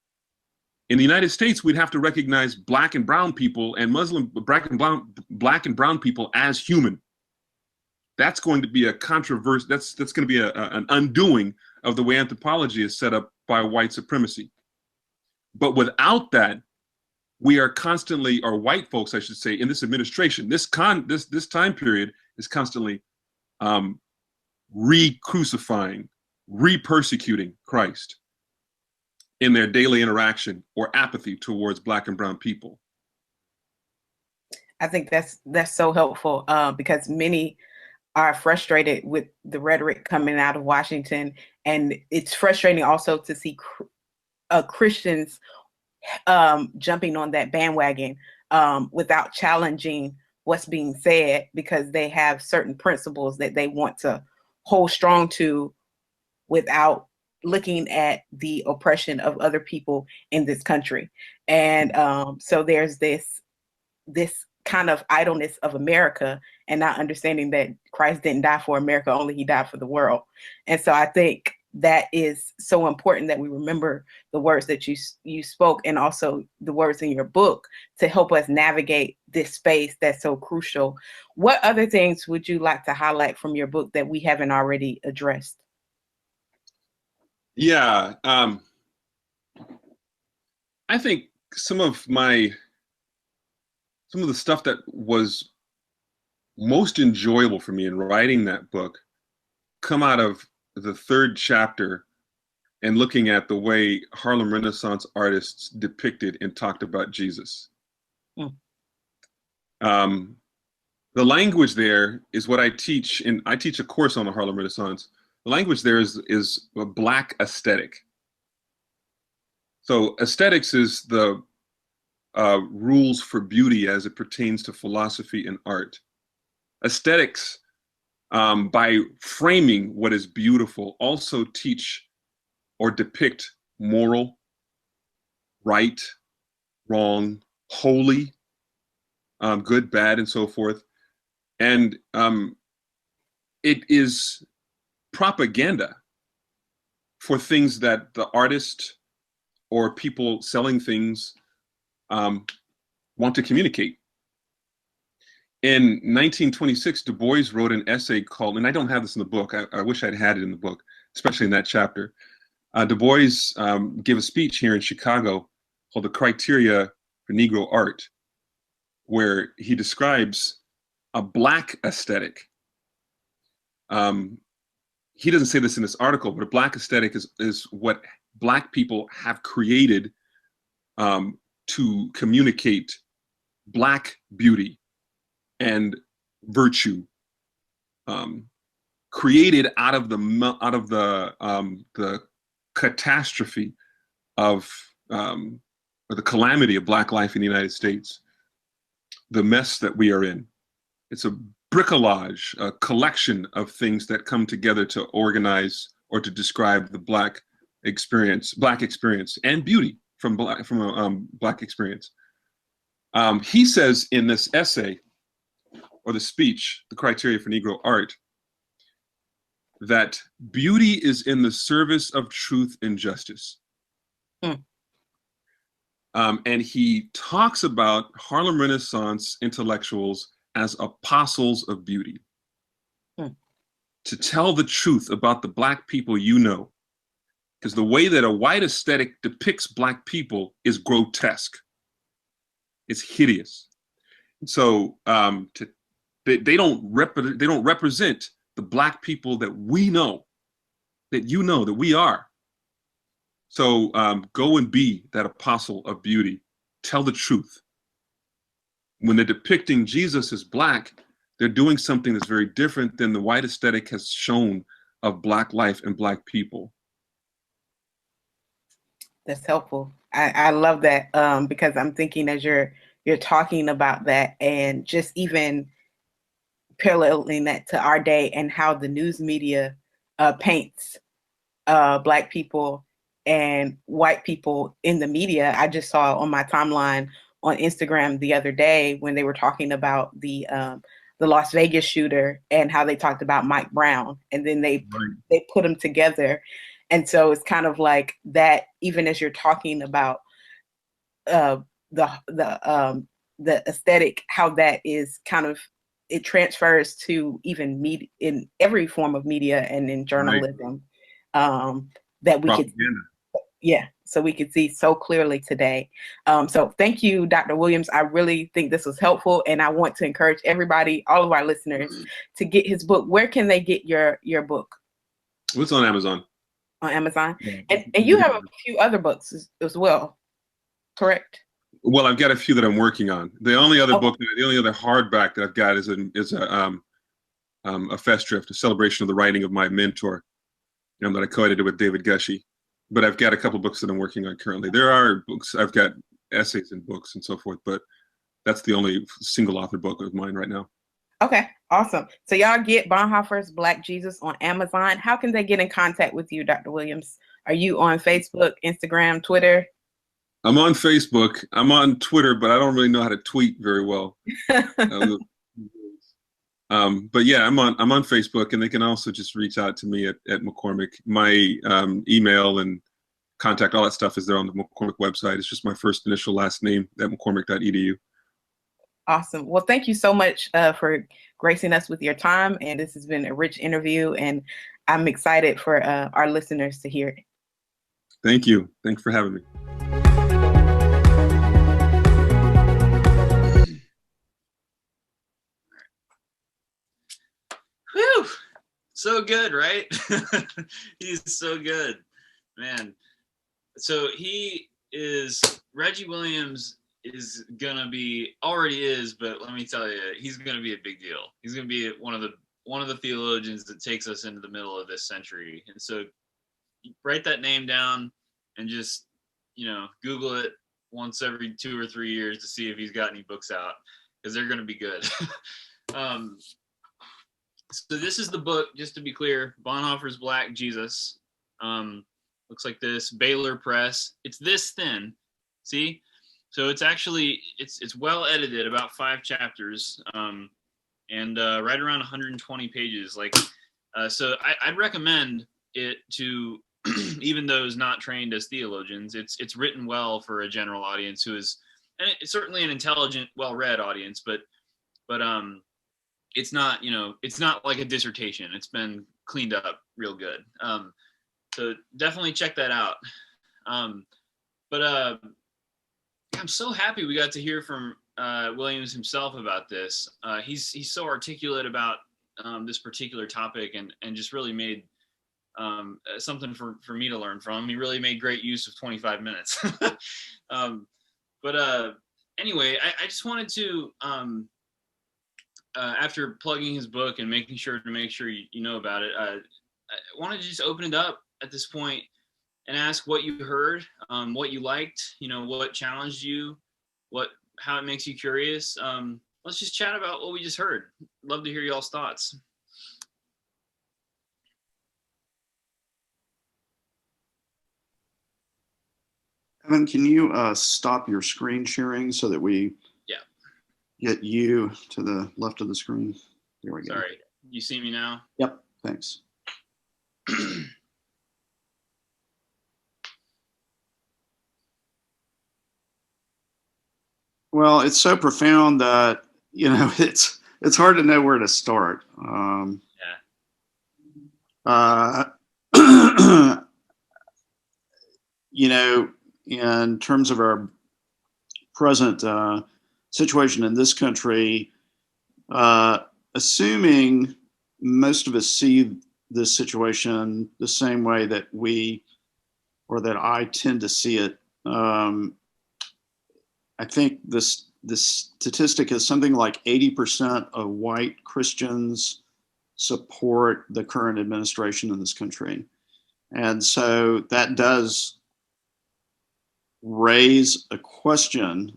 In the United States, we'd have to recognize Black and brown people and Black and brown people as human. That's going to be a controversy. That's going to be an undoing of the way anthropology is set up by white supremacy. But without that, we are constantly, or white folks, I should say, in this administration, this time period is constantly re-crucifying, re-persecuting Christ in their daily interaction or apathy towards Black and brown people. I think that's so helpful because many are frustrated with the rhetoric coming out of Washington, and it's frustrating also to see Christians jumping on that bandwagon without challenging what's being said, because they have certain principles that they want to hold strong to without looking at the oppression of other people in this country. And so there's this kind of idleness of America, and not understanding that Christ didn't die for America, only he died for the world. And so I think that is so important that we remember the words that you spoke, and also the words in your book, to help us navigate this space that's so crucial. What other things would you like to highlight from your book that we haven't already addressed? Yeah, I think some of the stuff that was most enjoyable for me in writing that book come out of the third chapter and looking at the way Harlem Renaissance artists depicted and talked about Jesus. Mm. The language there is what I teach, and I teach a course on the Harlem Renaissance. The language there is a Black aesthetic. So aesthetics is the rules for beauty as it pertains to philosophy and art. Aesthetics, by framing what is beautiful, also teach or depict moral, right, wrong, holy, good, bad, and so forth. And it is propaganda for things that the artist or people selling things want to communicate. In 1926, Du Bois wrote an essay called, and I don't have this in the book, I wish I'd had it in the book, especially in that chapter. Du Bois gave a speech here in Chicago called The Criteria for Negro Art, where he describes a Black aesthetic. He doesn't say this in this article, but a Black aesthetic is what Black people have created to communicate Black beauty and virtue, created out of the catastrophe of or the calamity of Black life in the United States, the mess that we are in. It's a bricolage, a collection of things that come together to organize or to describe the Black experience and beauty from a Black experience. He says in this essay, or the speech, The Criteria for Negro Art, that beauty is in the service of truth and justice. And he talks about Harlem Renaissance intellectuals as apostles of beauty. To tell the truth about the Black people you know. Because the way that a white aesthetic depicts Black people is grotesque. It's hideous. So they don't represent the Black people that we know, that you know, that we are. So go and be that apostle of beauty. Tell the truth. When they're depicting Jesus as Black, they're doing something that's very different than the white aesthetic has shown of Black life and Black people. That's helpful. I love that because I'm thinking as you're talking about that, and just even paralleling that to our day and how the news media paints Black people and white people in the media. I just saw on my timeline on Instagram the other day when they were talking about the Las Vegas shooter and how they talked about Mike Brown, and then they put them together. And so it's kind of like that, even as you're talking about the aesthetic, how that is kind of, it transfers to even media, in every form of media and in journalism, that we could, so we could see so clearly today. So thank you, Dr. Williams. I really think this was helpful, and I want to encourage everybody, all of our listeners, to get his book. Where can they get your book? It's on Amazon. On Amazon. And you have a few other books as well, correct? Well, I've got a few that I'm working on. The only other book, the only other hardback that I've got is a festschrift, a celebration of the writing of my mentor, that I co-edited with David Gushee. But I've got a couple books that I'm working on currently. There are books, I've got essays and books and so forth, but that's the only single author book of mine right now. Okay, awesome. So y'all get Bonhoeffer's Black Jesus on Amazon. How can they get in contact with you, Dr. Williams? Are you on Facebook, Instagram, Twitter? I'm on Facebook. I'm on Twitter, but I don't really know how to tweet very well. But yeah, I'm on Facebook, and they can also just reach out to me at McCormick. My email and contact, all that stuff is there on the McCormick website. It's just my first initial last name at mccormick.edu. Awesome. Well, thank you so much for gracing us with your time. And this has been a rich interview, and I'm excited for our listeners to hear it. Thank you. Thanks for having me. Whew. So good, right? He's so good, man. So Reggie Williams is gonna be, already is, but let me tell you, he's gonna be a big deal. He's gonna be one of the theologians that takes us into the middle of this century. And so write that name down and just, Google it once every 2 or 3 years to see if he's got any books out, because they're gonna be good. So this is the book, just to be clear, Bonhoeffer's Black Jesus. Looks like this, Baylor Press. It's this thin, see? So it's actually, it's well edited, about 5 chapters, and right around 120 pages. So I'd recommend it to even those not trained as theologians. It's written well for a general audience who is, and it's certainly an intelligent, well-read audience, but but it's not, it's not like a dissertation. It's been cleaned up real good. So definitely check that out. But I'm so happy we got to hear from Williams himself about this. He's so articulate about this particular topic, and just really made something for me to learn from. He really made great use of 25 minutes. But anyway, I just wanted to, after plugging his book and making sure you know about it, I wanted to just open it up at this point and ask what you heard, what you liked, what challenged you, how it makes you curious. Let's just chat about what we just heard. Love to hear y'all's thoughts. Evan, can you stop your screen sharing so that we get you to the left of the screen? There we go. Sorry, you see me now? Yep, thanks. Well, it's so profound that, it's hard to know where to start. In terms of our present situation in this country, assuming most of us see this situation the same way that I tend to see it, I think this statistic is something like 80% of white Christians support the current administration in this country. And so that does raise a question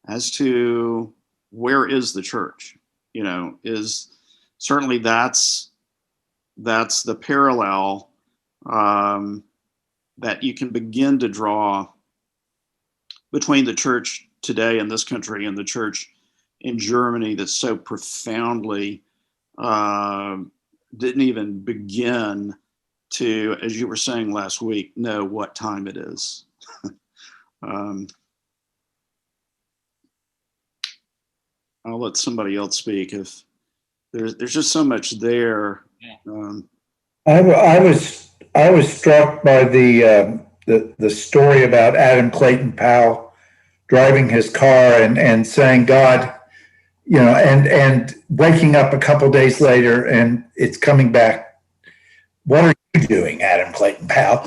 as to where is the church? Is certainly that's the parallel that you can begin to draw between the church today in this country and the church in Germany, that's so profoundly didn't even begin to, as you were saying last week, know what time it is. I'll let somebody else speak. If there's just so much there. I was struck by the story about Adam Clayton Powell driving his car and saying, God, and waking up a couple days later and it's coming back. What are you doing, Adam Clayton Powell?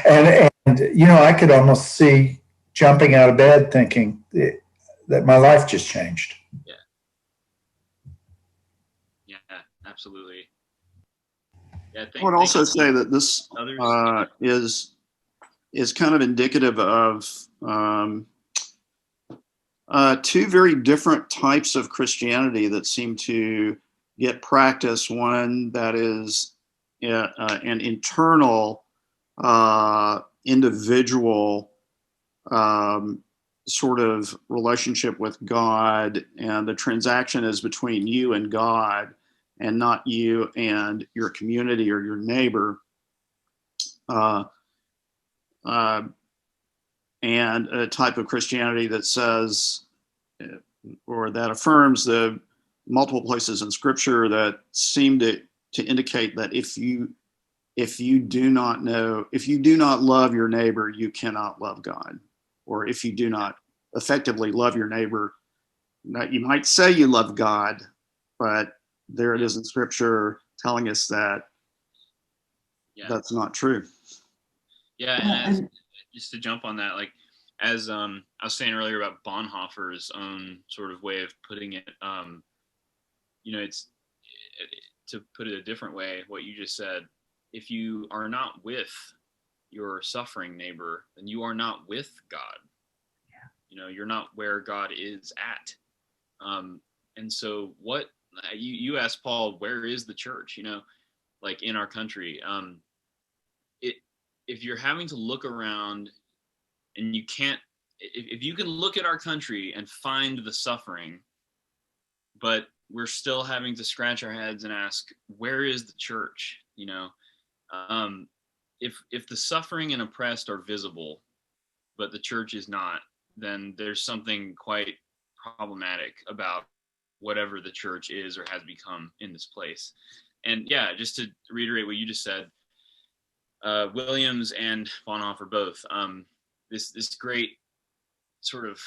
And I could almost see jumping out of bed thinking that my life just changed. Yeah, absolutely. Yeah, I would also say that this is kind of indicative of two very different types of Christianity that seem to get practice. One that is an internal, individual sort of relationship with God, and the transaction is between you and God and not you and your community or your neighbor. And a type of Christianity that says, or that affirms the multiple places in Scripture that seem to indicate that if you do not love your neighbor, you cannot love God. Or if you do not effectively love your neighbor, you might say you love God, but there it is in Scripture telling us that that's not true. Yeah, and just to jump on that, like as I was saying earlier about Bonhoeffer's own sort of way of putting it, it's to put it a different way, what you just said, if you are not with your suffering neighbor, then you are not with God. You're not where God is at. And so what you asked Paul, where is the church, like in our country? If you're having to look around and you can't, if you can look at our country and find the suffering, but we're still having to scratch our heads and ask, where is the church? If the suffering and oppressed are visible, but the church is not, then there's something quite problematic about whatever the church is or has become in this place. And yeah, just to reiterate what you just said, Williams and Bonhoeffer both, this great sort of,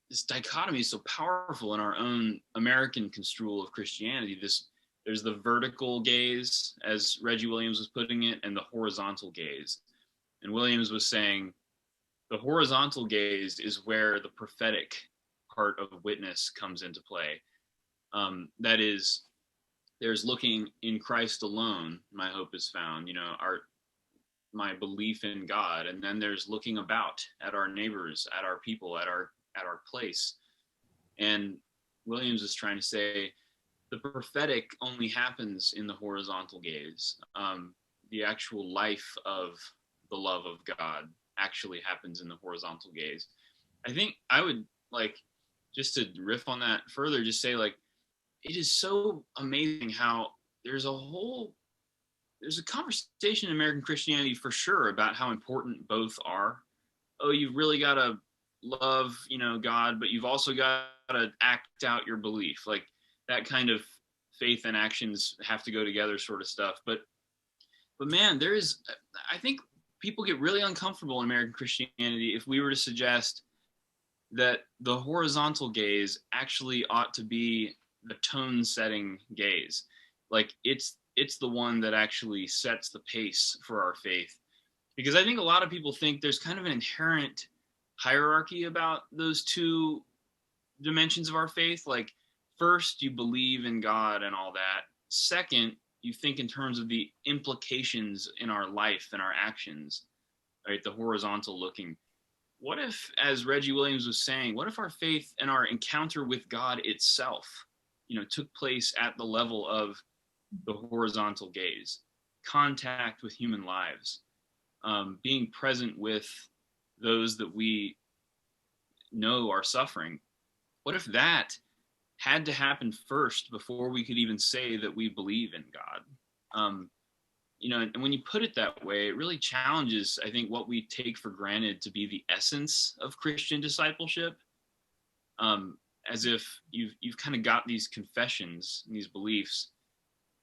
this dichotomy is so powerful in our own American construal of Christianity. There's the vertical gaze, as Reggie Williams was putting it, and the horizontal gaze. And Williams was saying the horizontal gaze is where the prophetic part of witness comes into play. That is, there's looking in Christ alone, my hope is found, my belief in God. And then there's looking about at our neighbors, at our people, at our place. And Williams is trying to say the prophetic only happens in the horizontal gaze. The actual life of the love of God actually happens in the horizontal gaze. I think I would like, just to riff on that further, just say like, it is so amazing how there's a conversation in American Christianity for sure about how important both are. Oh, you've really got to love, God, but you've also got to act out your belief. Like that kind of faith and actions have to go together sort of stuff. But man, I think people get really uncomfortable in American Christianity if we were to suggest that the horizontal gaze actually ought to be the tone setting gaze. Like it's the one that actually sets the pace for our faith. Because I think a lot of people think there's kind of an inherent hierarchy about those two dimensions of our faith. Like first, you believe in God and all that. Second, you think in terms of the implications in our life and our actions, right? The horizontal looking. What if, as Reggie Williams was saying, what if our faith and our encounter with God itself, took place at the level of the horizontal gaze, contact with human lives, being present with those that we know are suffering? What if that had to happen first before we could even say that we believe in God? And when you put it that way, it really challenges, I think, what we take for granted to be the essence of Christian discipleship. As if you've kind of got these confessions and these beliefs,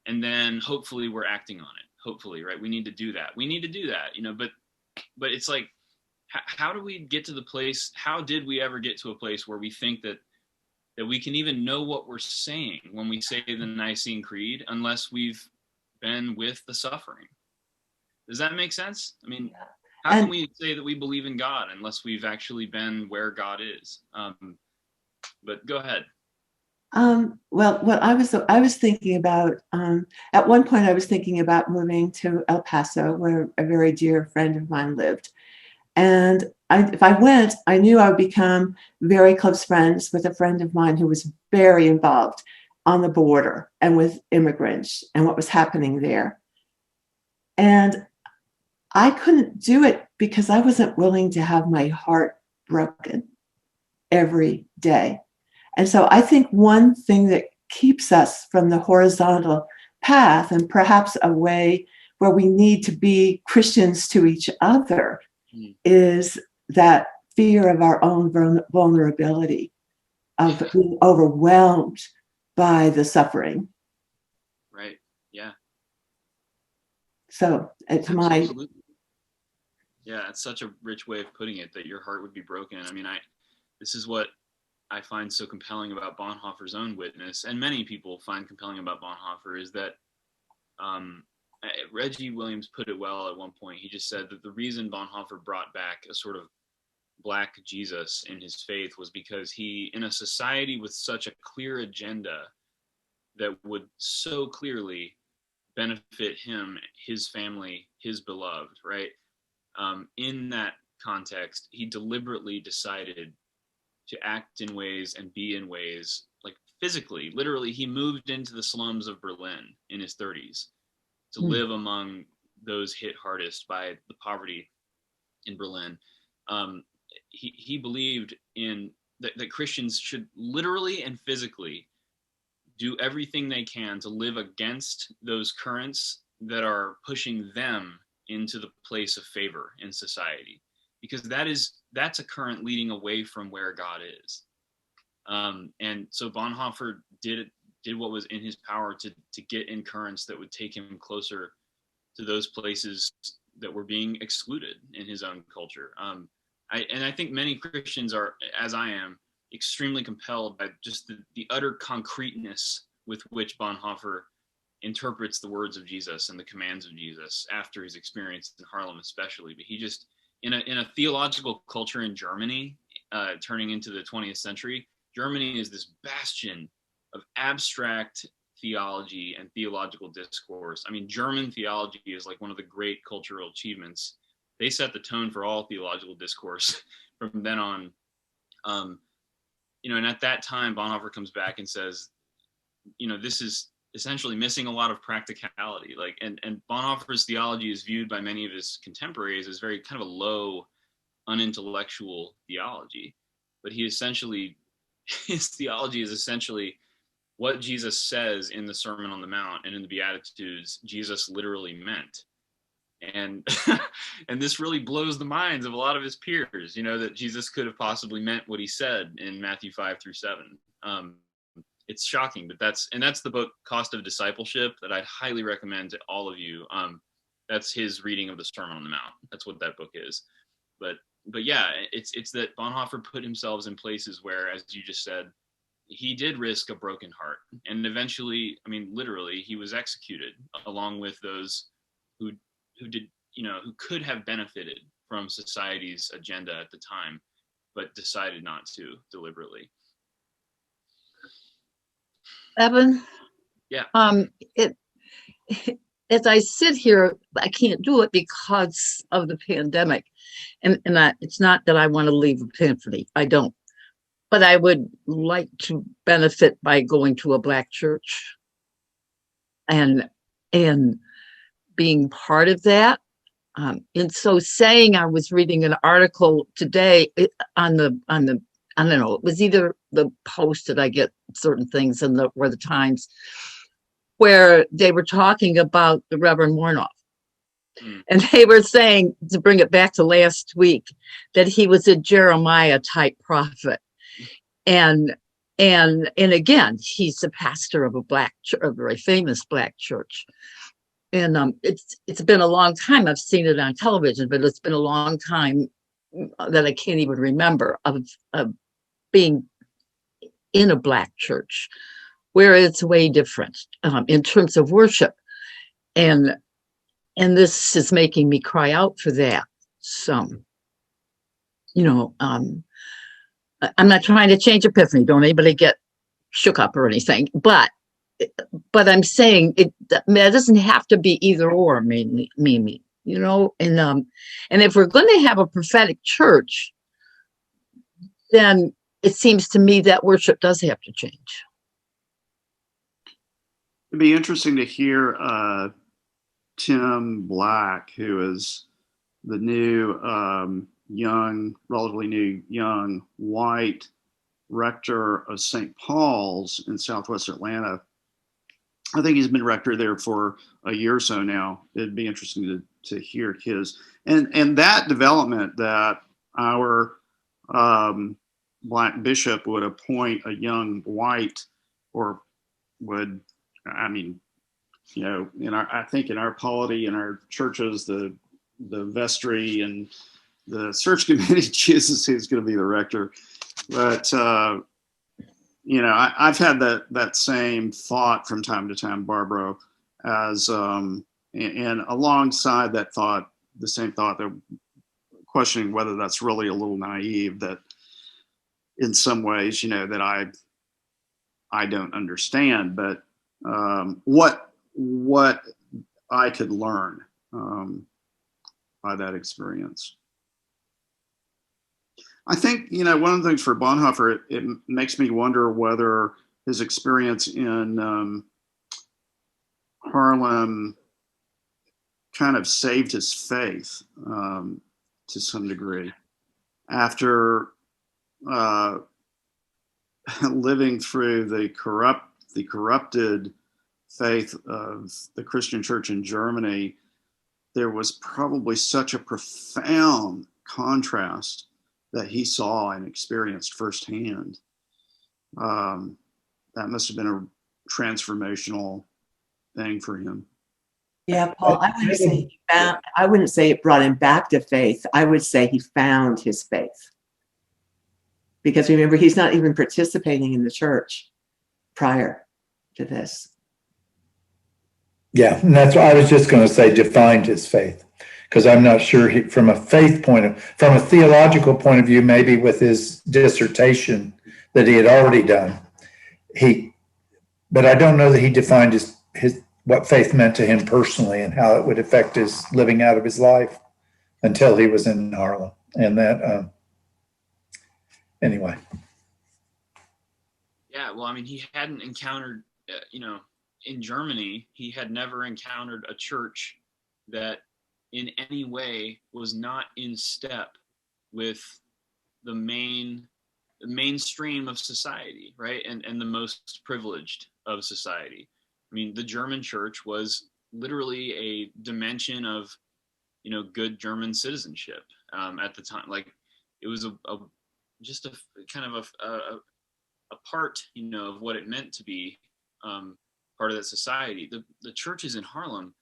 and then hopefully we're acting on it. Hopefully, right? We need to do that. But it's like, how do we get to the place? How did we ever get to a place where we think that we can even know what we're saying when we say the Nicene Creed, unless we've been with the suffering? Does that make sense? I mean, how can we say that we believe in God unless we've actually been where God is? But go ahead. Well, what I was thinking about, at one point I was thinking about moving to El Paso, where a very dear friend of mine lived. And if I went, I knew I would become very close friends with a friend of mine who was very involved on the border and with immigrants and what was happening there. And I couldn't do it because I wasn't willing to have my heart broken every day. And so I think one thing that keeps us from the horizontal path, and perhaps a way where we need to be Christians to each other, is that fear of our own vulnerability, of being overwhelmed by the suffering. Right. Yeah. So it's Absolutely. Yeah, it's such a rich way of putting it, that your heart would be broken. I mean, this is what I find so compelling about Bonhoeffer's own witness, and many people find compelling about Bonhoeffer, is that Reggie Williams put it well at one point. He just said that the reason Bonhoeffer brought back a sort of Black Jesus in his faith was because he, in a society with such a clear agenda that would so clearly benefit him, his family, his beloved, right? In that context, he deliberately decided to act in ways and be in ways, like physically, literally, he moved into the slums of Berlin in his 30s to live among those hit hardest by the poverty in Berlin. He believed in that Christians should literally and physically do everything they can to live against those currents that are pushing them into the place of favor in society, because that's a current leading away from where God is. And so Bonhoeffer did what was in his power to get in currents that would take him closer to those places that were being excluded in his own culture. I think many Christians are, as I am, extremely compelled by just the utter concreteness with which Bonhoeffer interprets the words of Jesus and the commands of Jesus after his experience in Harlem, especially. But he just, in a theological culture in Germany, turning into the 20th century, Germany is this bastion of abstract theology and theological discourse. I mean, German theology is like one of the great cultural achievements. They set the tone for all theological discourse from then on. And at that time, Bonhoeffer comes back and says, this is essentially missing a lot of practicality. And Bonhoeffer's theology is viewed by many of his contemporaries as very kind of a low, unintellectual theology. But his theology is essentially what Jesus says in the Sermon on the Mount and in the Beatitudes, Jesus literally meant. And and this really blows the minds of a lot of his peers, that Jesus could have possibly meant what he said in Matthew 5-7. It's shocking, but that's the book Cost of Discipleship that I'd highly recommend to all of you. That's his reading of the Sermon on the Mount. That's what that book is. But yeah, it's that Bonhoeffer put himself in places where, as you just said, he did risk a broken heart, and eventually, I mean, literally, he was executed along with those who did, who could have benefited from society's agenda at the time, but decided not to deliberately. Evan? Yeah. As I sit here, I can't do it because of the pandemic. And it's not that I want to leave Epiphany. I don't. But I would like to benefit by going to a Black church and being part of that. And so saying, I was reading an article today on the I don't know, it was either the Post that I get certain things or the Times, where they were talking about the Reverend Warnoff. And they were saying, to bring it back to last week, that he was a Jeremiah type prophet. And again, he's a pastor of a very famous Black church. And it's been a long time. I've seen it on television, but it's been a long time that I can't even remember of being in a Black church, where it's way different in terms of worship. And this is making me cry out for that. So, I'm not trying to change Epiphany. Don't anybody get shook up or anything. But I'm saying that doesn't have to be either or, Mimi. And if we're going to have a prophetic church, then it seems to me that worship does have to change. It'd be interesting to hear Tim Black, who is the new relatively new young white rector of St. Paul's in Southwest Atlanta. I think he's been rector there for a year or so now. It'd be interesting to hear his and that development, that our Black bishop would appoint a young white, or would, I mean, I think in our polity, in our churches, the vestry and the search committee chooses who's going to be the rector. But I've had that same thought from time to time, Barbara, as and alongside that thought, the same thought, that questioning whether that's really a little naive, that in some ways, that I don't understand, but what I could learn by that experience. I think, one of the things for Bonhoeffer, it makes me wonder whether his experience in Harlem kind of saved his faith to some degree. After living through the corrupted faith of the Christian church in Germany, there was probably such a profound contrast that he saw and experienced firsthand. that must have been a transformational thing for him. Yeah, Paul, I wouldn't say it brought him back to faith. I would say he found his faith. Because remember, he's not even participating in the church prior to this. Yeah, and that's what I was just going to say, defined his faith, because I'm not sure from a theological point of view, maybe with his dissertation that he had already done, but I don't know that he defined his what faith meant to him personally and how it would affect his living out of his life until he was in Harlem. And that, anyway. Yeah, well, I mean, he hadn't encountered, in Germany, he had never encountered a church that in any way was not in step with the mainstream of society, right? And the most privileged of society. I mean, the German church was literally a dimension of, good German citizenship at the time. Like, it was a kind of a part, of what it meant to be part of that society. The churches in Harlem,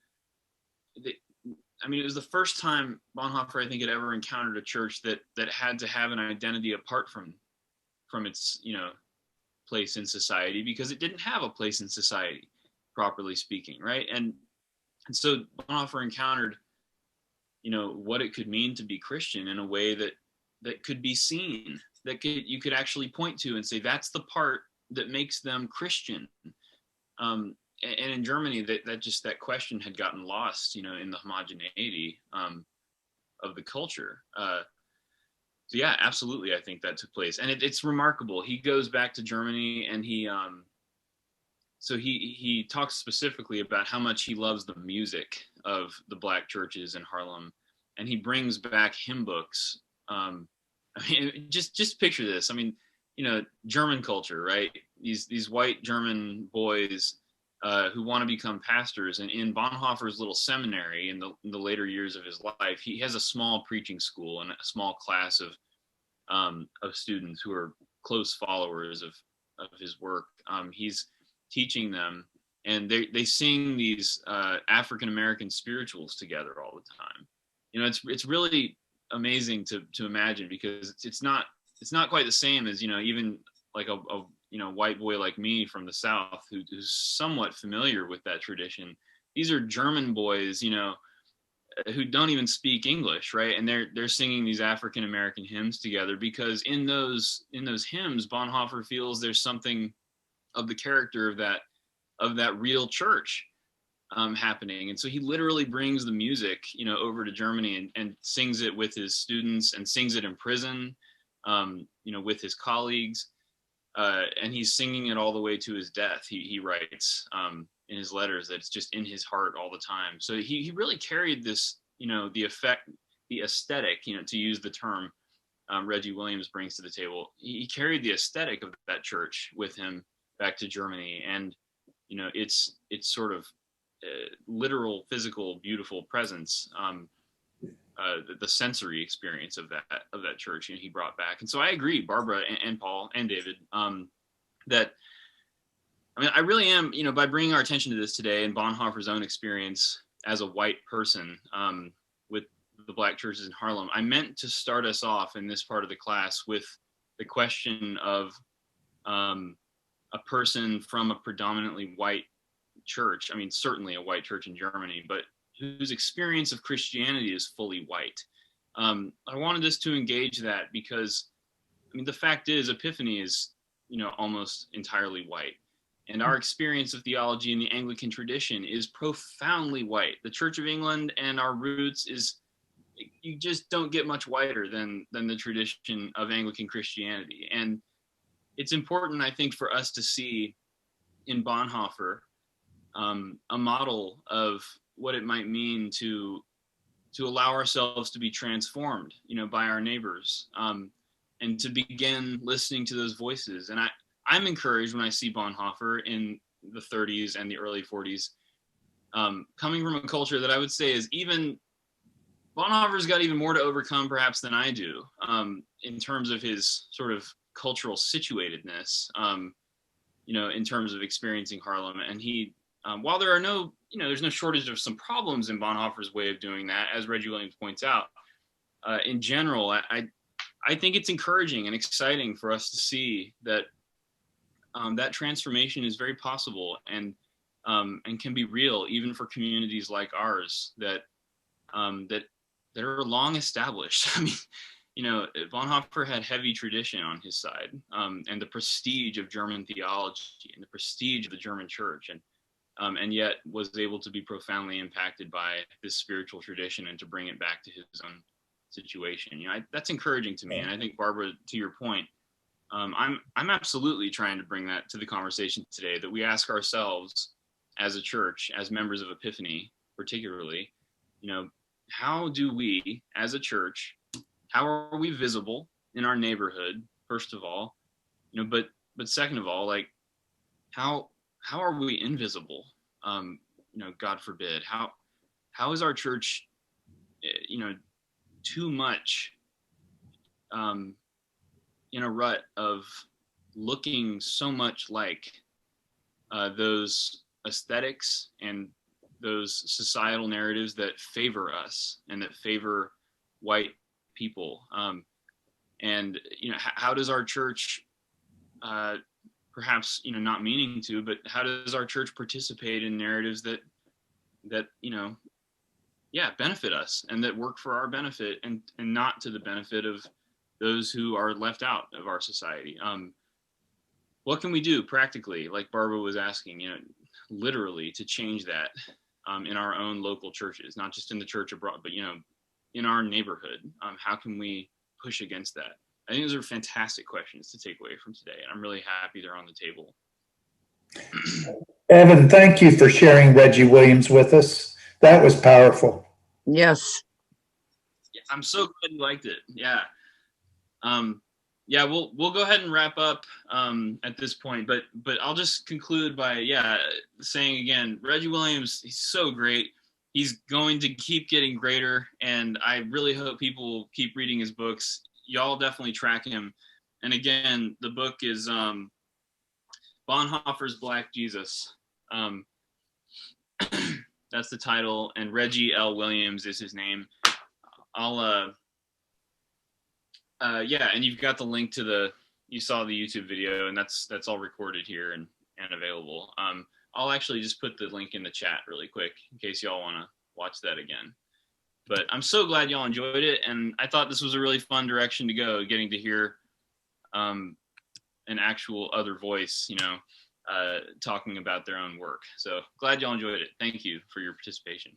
it was the first time Bonhoeffer, I think, had ever encountered a church that had to have an identity apart from its, place in society, because it didn't have a place in society, properly speaking, right? And so Bonhoeffer encountered, what it could mean to be Christian in a way that could be seen, that you could actually point to and say, that's the part that makes them Christian. And in Germany, that question had gotten lost, in the homogeneity of the culture. So yeah, absolutely, I think that took place, and it's remarkable. He goes back to Germany, and he talks specifically about how much he loves the music of the Black churches in Harlem, and he brings back hymn books. Just picture this. I mean, German culture, right? These white German boys who want to become pastors, and in Bonhoeffer's little seminary in the later years of his life, he has a small preaching school and a small class of students who are close followers of his work. He's teaching them, and they sing these African American spirituals together all the time. It's really amazing to imagine, because it's not quite the same as, even like a white boy like me from the South who's somewhat familiar with that tradition. These are German boys, who don't even speak English, right? And they're singing these African American hymns together, because in those hymns, Bonhoeffer feels there's something of the character of that real church happening. And so he literally brings the music, over to Germany and sings it with his students, and sings it in prison, with his colleagues. And he's singing it all the way to his death. He writes in his letters that it's just in his heart all the time. So he really carried this, the aesthetic, to use the term Reggie Williams brings to the table. He carried the aesthetic of that church with him back to Germany, and it's sort of literal, physical, beautiful presence. The sensory experience of that church, he brought back. And so I agree, Barbara and Paul and David, that I really am, by bringing our attention to this today and Bonhoeffer's own experience as a white person with the Black churches in Harlem, I meant to start us off in this part of the class with the question of a person from a predominantly white church. Certainly a white church in Germany, but whose experience of Christianity is fully white. I wanted us to engage that because, the fact is, Epiphany is, almost entirely white. And our experience of theology in the Anglican tradition is profoundly white. The Church of England and our roots you just don't get much whiter than the tradition of Anglican Christianity. And it's important, I think, for us to see in Bonhoeffer a model of what it might mean to allow ourselves to be transformed, by our neighbors, and to begin listening to those voices. And I'm encouraged when I see Bonhoeffer in the 30s and the early 40s, coming from a culture that I would say is even, Bonhoeffer's got even more to overcome perhaps than I do, in terms of his sort of cultural situatedness. in terms of experiencing Harlem. And he, while there are no, there's no shortage of some problems in Bonhoeffer's way of doing that, as Reggie Williams points out, in general, I think it's encouraging and exciting for us to see that that transformation is very possible and can be real, even for communities like ours that are long established. I mean, Bonhoeffer had heavy tradition on his side, and the prestige of German theology and the prestige of the German church, and yet was able to be profoundly impacted by this spiritual tradition and to bring it back to his own situation. That's encouraging to me. And I think, Barbara, to your point, I'm absolutely trying to bring that to the conversation today, that we ask ourselves as a church, as members of Epiphany, particularly, how do we as a church, how are we visible in our neighborhood, first of all, but second of all, like, how are we invisible? God forbid. How is our church, too much in a rut of looking so much like those aesthetics and those societal narratives that favor us and that favor white people? And how does our church, perhaps not meaning to, but how does our church participate in narratives that benefit us and that work for our benefit and not to the benefit of those who are left out of our society? What can we do practically, like Barbara was asking, literally to change that in our own local churches, not just in the church abroad, but in our neighborhood? How can we push against that? I think those are fantastic questions to take away from today, and I'm really happy they're on the table. Evan, thank you for sharing Reggie Williams with us. That was powerful. Yes. Yeah, I'm so glad you liked it. Yeah. We'll go ahead and wrap up at this point, but I'll just conclude by saying again, Reggie Williams, he's so great. He's going to keep getting greater, and I really hope people will keep reading his books. Y'all definitely track him. And again, the book is Bonhoeffer's Black Jesus. That's the title, and Reggie L. Williams is his name. And you've got the link to you saw the YouTube video, and that's all recorded here and available. I'll actually just put the link in the chat really quick in case y'all want to watch that again. But I'm so glad y'all enjoyed it, and I thought this was a really fun direction to go, getting to hear an actual other voice, talking about their own work. So glad y'all enjoyed it. Thank you for your participation.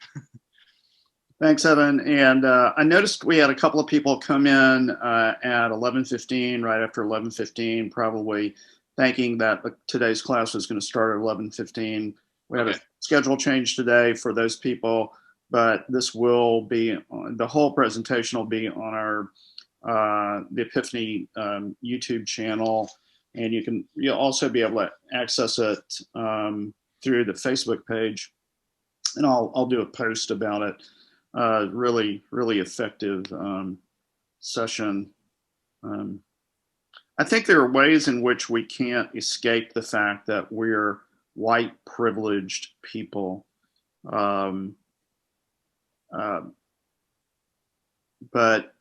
Thanks, Evan. And I noticed we had a couple of people come in at 11:15, right after 11:15, probably thinking that today's class was going to start at 11:15. We have a schedule change today for those people, but this will be, the whole presentation will be on our the Epiphany YouTube channel, and you'll also be able to access it through the Facebook page, and I'll do a post about it. Really, really effective session. I think there are ways in which we can't escape the fact that we're white privileged people. But,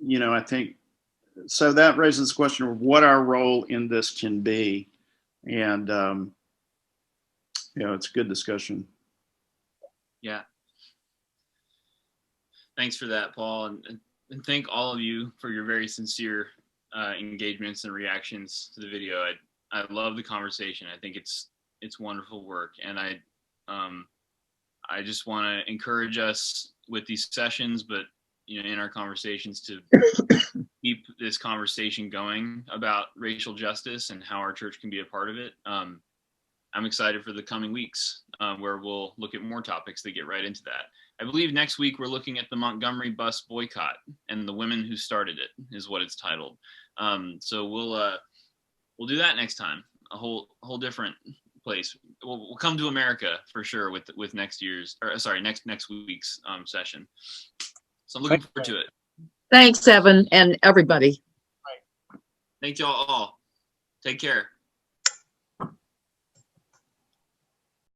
I think, so that raises the question of what our role in this can be. And, it's a good discussion. Yeah. Thanks for that, Paul. And thank all of you for your very sincere engagements and reactions to the video. I love the conversation. I think it's wonderful work. And I just want to encourage us with these sessions, but in our conversations, to keep this conversation going about racial justice and how our church can be a part of it. I'm excited for the coming weeks where we'll look at more topics that get right into that. I believe next week we're looking at the Montgomery bus boycott and the women who started it, is what it's titled. So we'll do that next time. A whole different place. We'll come to America for sure with next week's session. So I'm looking forward to it. Thanks, Evan, and everybody. Thank y'all all. Take care.